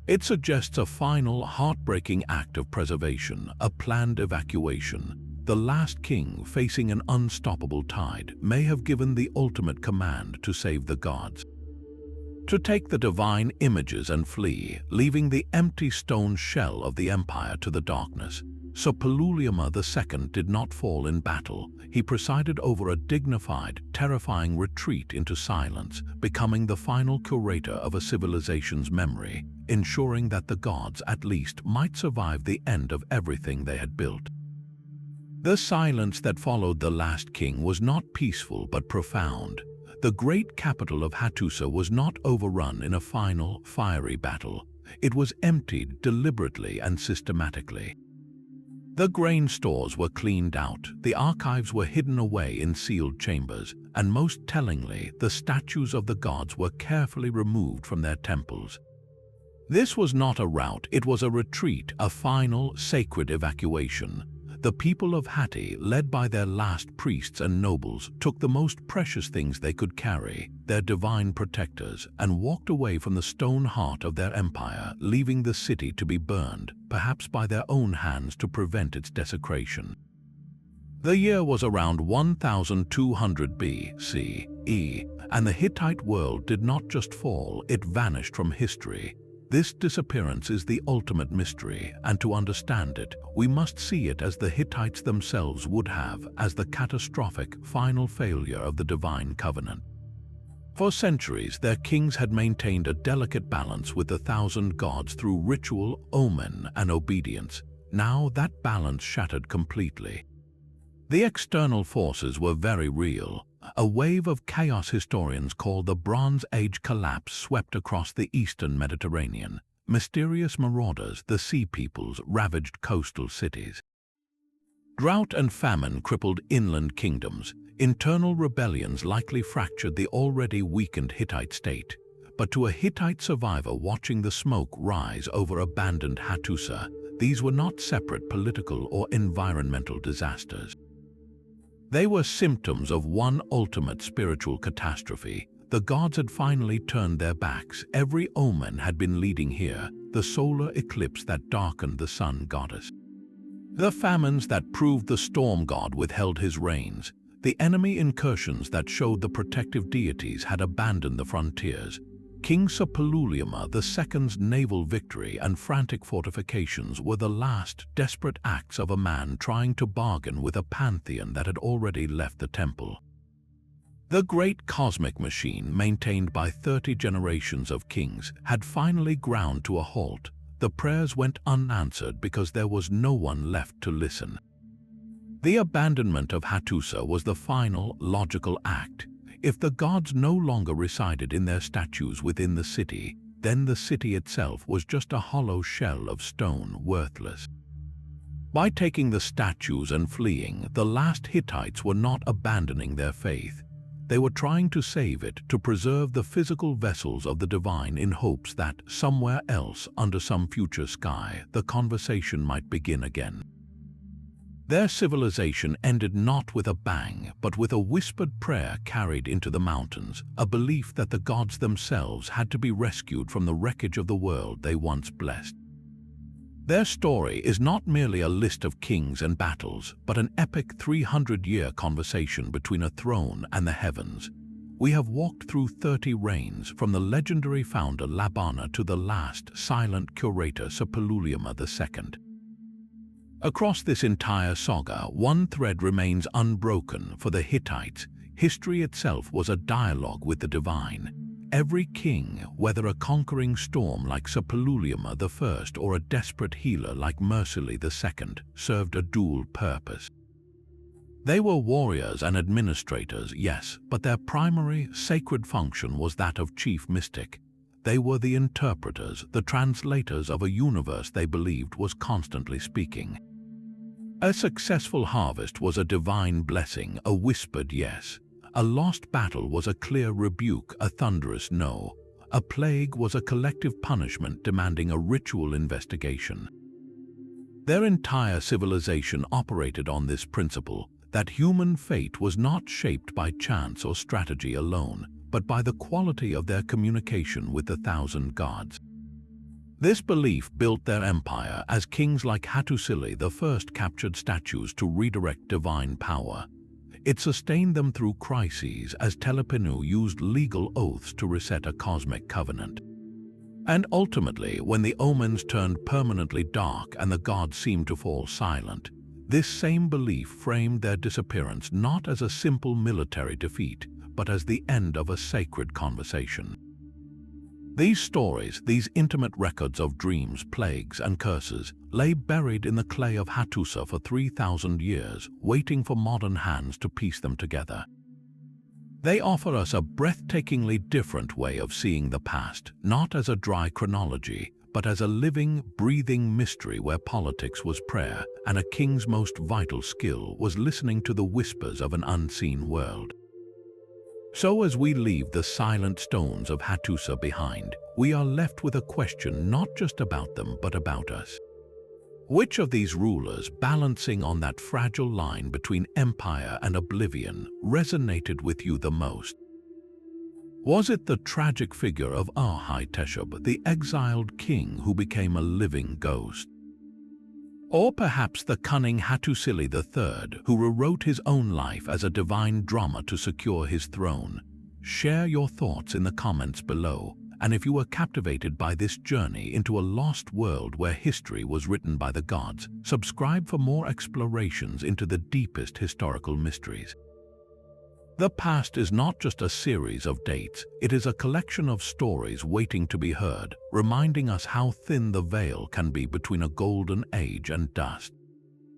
It suggests a final, heartbreaking act of preservation, a planned evacuation. The last king, facing an unstoppable tide, may have given the ultimate command to save the gods. To take the divine images and flee, leaving the empty stone shell of the empire to the darkness. Suppiluliuma II did not fall in battle. He presided over a dignified, terrifying retreat into silence, becoming the final curator of a civilization's memory, ensuring that the gods at least might survive the end of everything they had built. The silence that followed the last king was not peaceful but profound. The great capital of Hattusa was not overrun in a final, fiery battle. It was emptied deliberately and systematically. The grain stores were cleaned out, the archives were hidden away in sealed chambers, and most tellingly, the statues of the gods were carefully removed from their temples. This was not a rout, it was a retreat, a final, sacred evacuation. The people of Hatti, led by their last priests and nobles, took the most precious things they could carry, their divine protectors, and walked away from the stone heart of their empire, leaving the city to be burned, perhaps by their own hands to prevent its desecration. The year was around 1200 BCE, and the Hittite world did not just fall, it vanished from history. This disappearance is the ultimate mystery, and to understand it, we must see it as the Hittites themselves would have, as the catastrophic, final failure of the divine covenant. For centuries, their kings had maintained a delicate balance with the thousand gods through ritual, omen, and obedience. Now that balance shattered completely. The external forces were very real. A wave of chaos historians call the Bronze Age collapse swept across the eastern Mediterranean. Mysterious marauders, the sea peoples, ravaged coastal cities. Drought and famine crippled inland kingdoms. Internal rebellions likely fractured the already weakened Hittite state. But to a Hittite survivor watching the smoke rise over abandoned Hattusa, these were not separate political or environmental disasters. They were symptoms of one ultimate spiritual catastrophe. The gods had finally turned their backs. Every omen had been leading here, the solar eclipse that darkened the sun goddess. The famines that proved the storm god withheld his rains. The enemy incursions that showed the protective deities had abandoned the frontiers. King Suppiluliuma II's naval victory and frantic fortifications were the last desperate acts of a man trying to bargain with a pantheon that had already left the temple. The great cosmic machine, maintained by 30 generations of kings, had finally ground to a halt. The prayers went unanswered because there was no one left to listen. The abandonment of Hattusa was the final, logical act. If the gods no longer resided in their statues within the city, then the city itself was just a hollow shell of stone, worthless. By taking the statues and fleeing, the last Hittites were not abandoning their faith. They were trying to save it, to preserve the physical vessels of the divine in hopes that, somewhere else, under some future sky, the conversation might begin again. Their civilization ended not with a bang, but with a whispered prayer carried into the mountains, a belief that the gods themselves had to be rescued from the wreckage of the world they once blessed. Their story is not merely a list of kings and battles, but an epic 300-year conversation between a throne and the heavens. We have walked through 30 reigns, from the legendary founder Labarna to the last silent curator Suppiluliuma II. Across this entire saga, one thread remains unbroken. For the Hittites, history itself was a dialogue with the divine. Every king, whether a conquering storm like Suppiluliuma I or a desperate healer like Mysticism II, served a dual purpose. They were warriors and administrators, yes, but their primary, sacred function was that of chief mystic. They were the interpreters, the translators of a universe they believed was constantly speaking. A successful harvest was a divine blessing, a whispered yes. A lost battle was a clear rebuke, a thunderous no. A plague was a collective punishment demanding a ritual investigation. Their entire civilization operated on this principle, that human fate was not shaped by chance or strategy alone, but by the quality of their communication with the thousand gods. This belief built their empire as kings like Hattusa I captured statues to redirect divine power. It sustained them through crises as Telepinu used legal oaths to reset a cosmic covenant. And ultimately, when the omens turned permanently dark and the gods seemed to fall silent, this same belief framed their disappearance not as a simple military defeat, but as the end of a sacred conversation. These stories, these intimate records of dreams, plagues, and curses, lay buried in the clay of Hattusa for 3,000 years, waiting for modern hands to piece them together. They offer us a breathtakingly different way of seeing the past, not as a dry chronology, but as a living, breathing mystery where politics was prayer and a king's most vital skill was listening to the whispers of an unseen world. So as we leave the silent stones of Hattusa behind, we are left with a question not just about them but about us. Which of these rulers, balancing on that fragile line between empire and oblivion, resonated with you the most? Was it the tragic figure of Hattusa, the exiled king who became a living ghost? Or perhaps the cunning Hattusa III, who rewrote his own life as a divine drama to secure his throne? Share your thoughts in the comments below, and if you were captivated by this journey into a lost world where history was written by the gods, subscribe for more explorations into the deepest historical mysteries. The past is not just a series of dates, it is a collection of stories waiting to be heard, reminding us how thin the veil can be between a golden age and dust.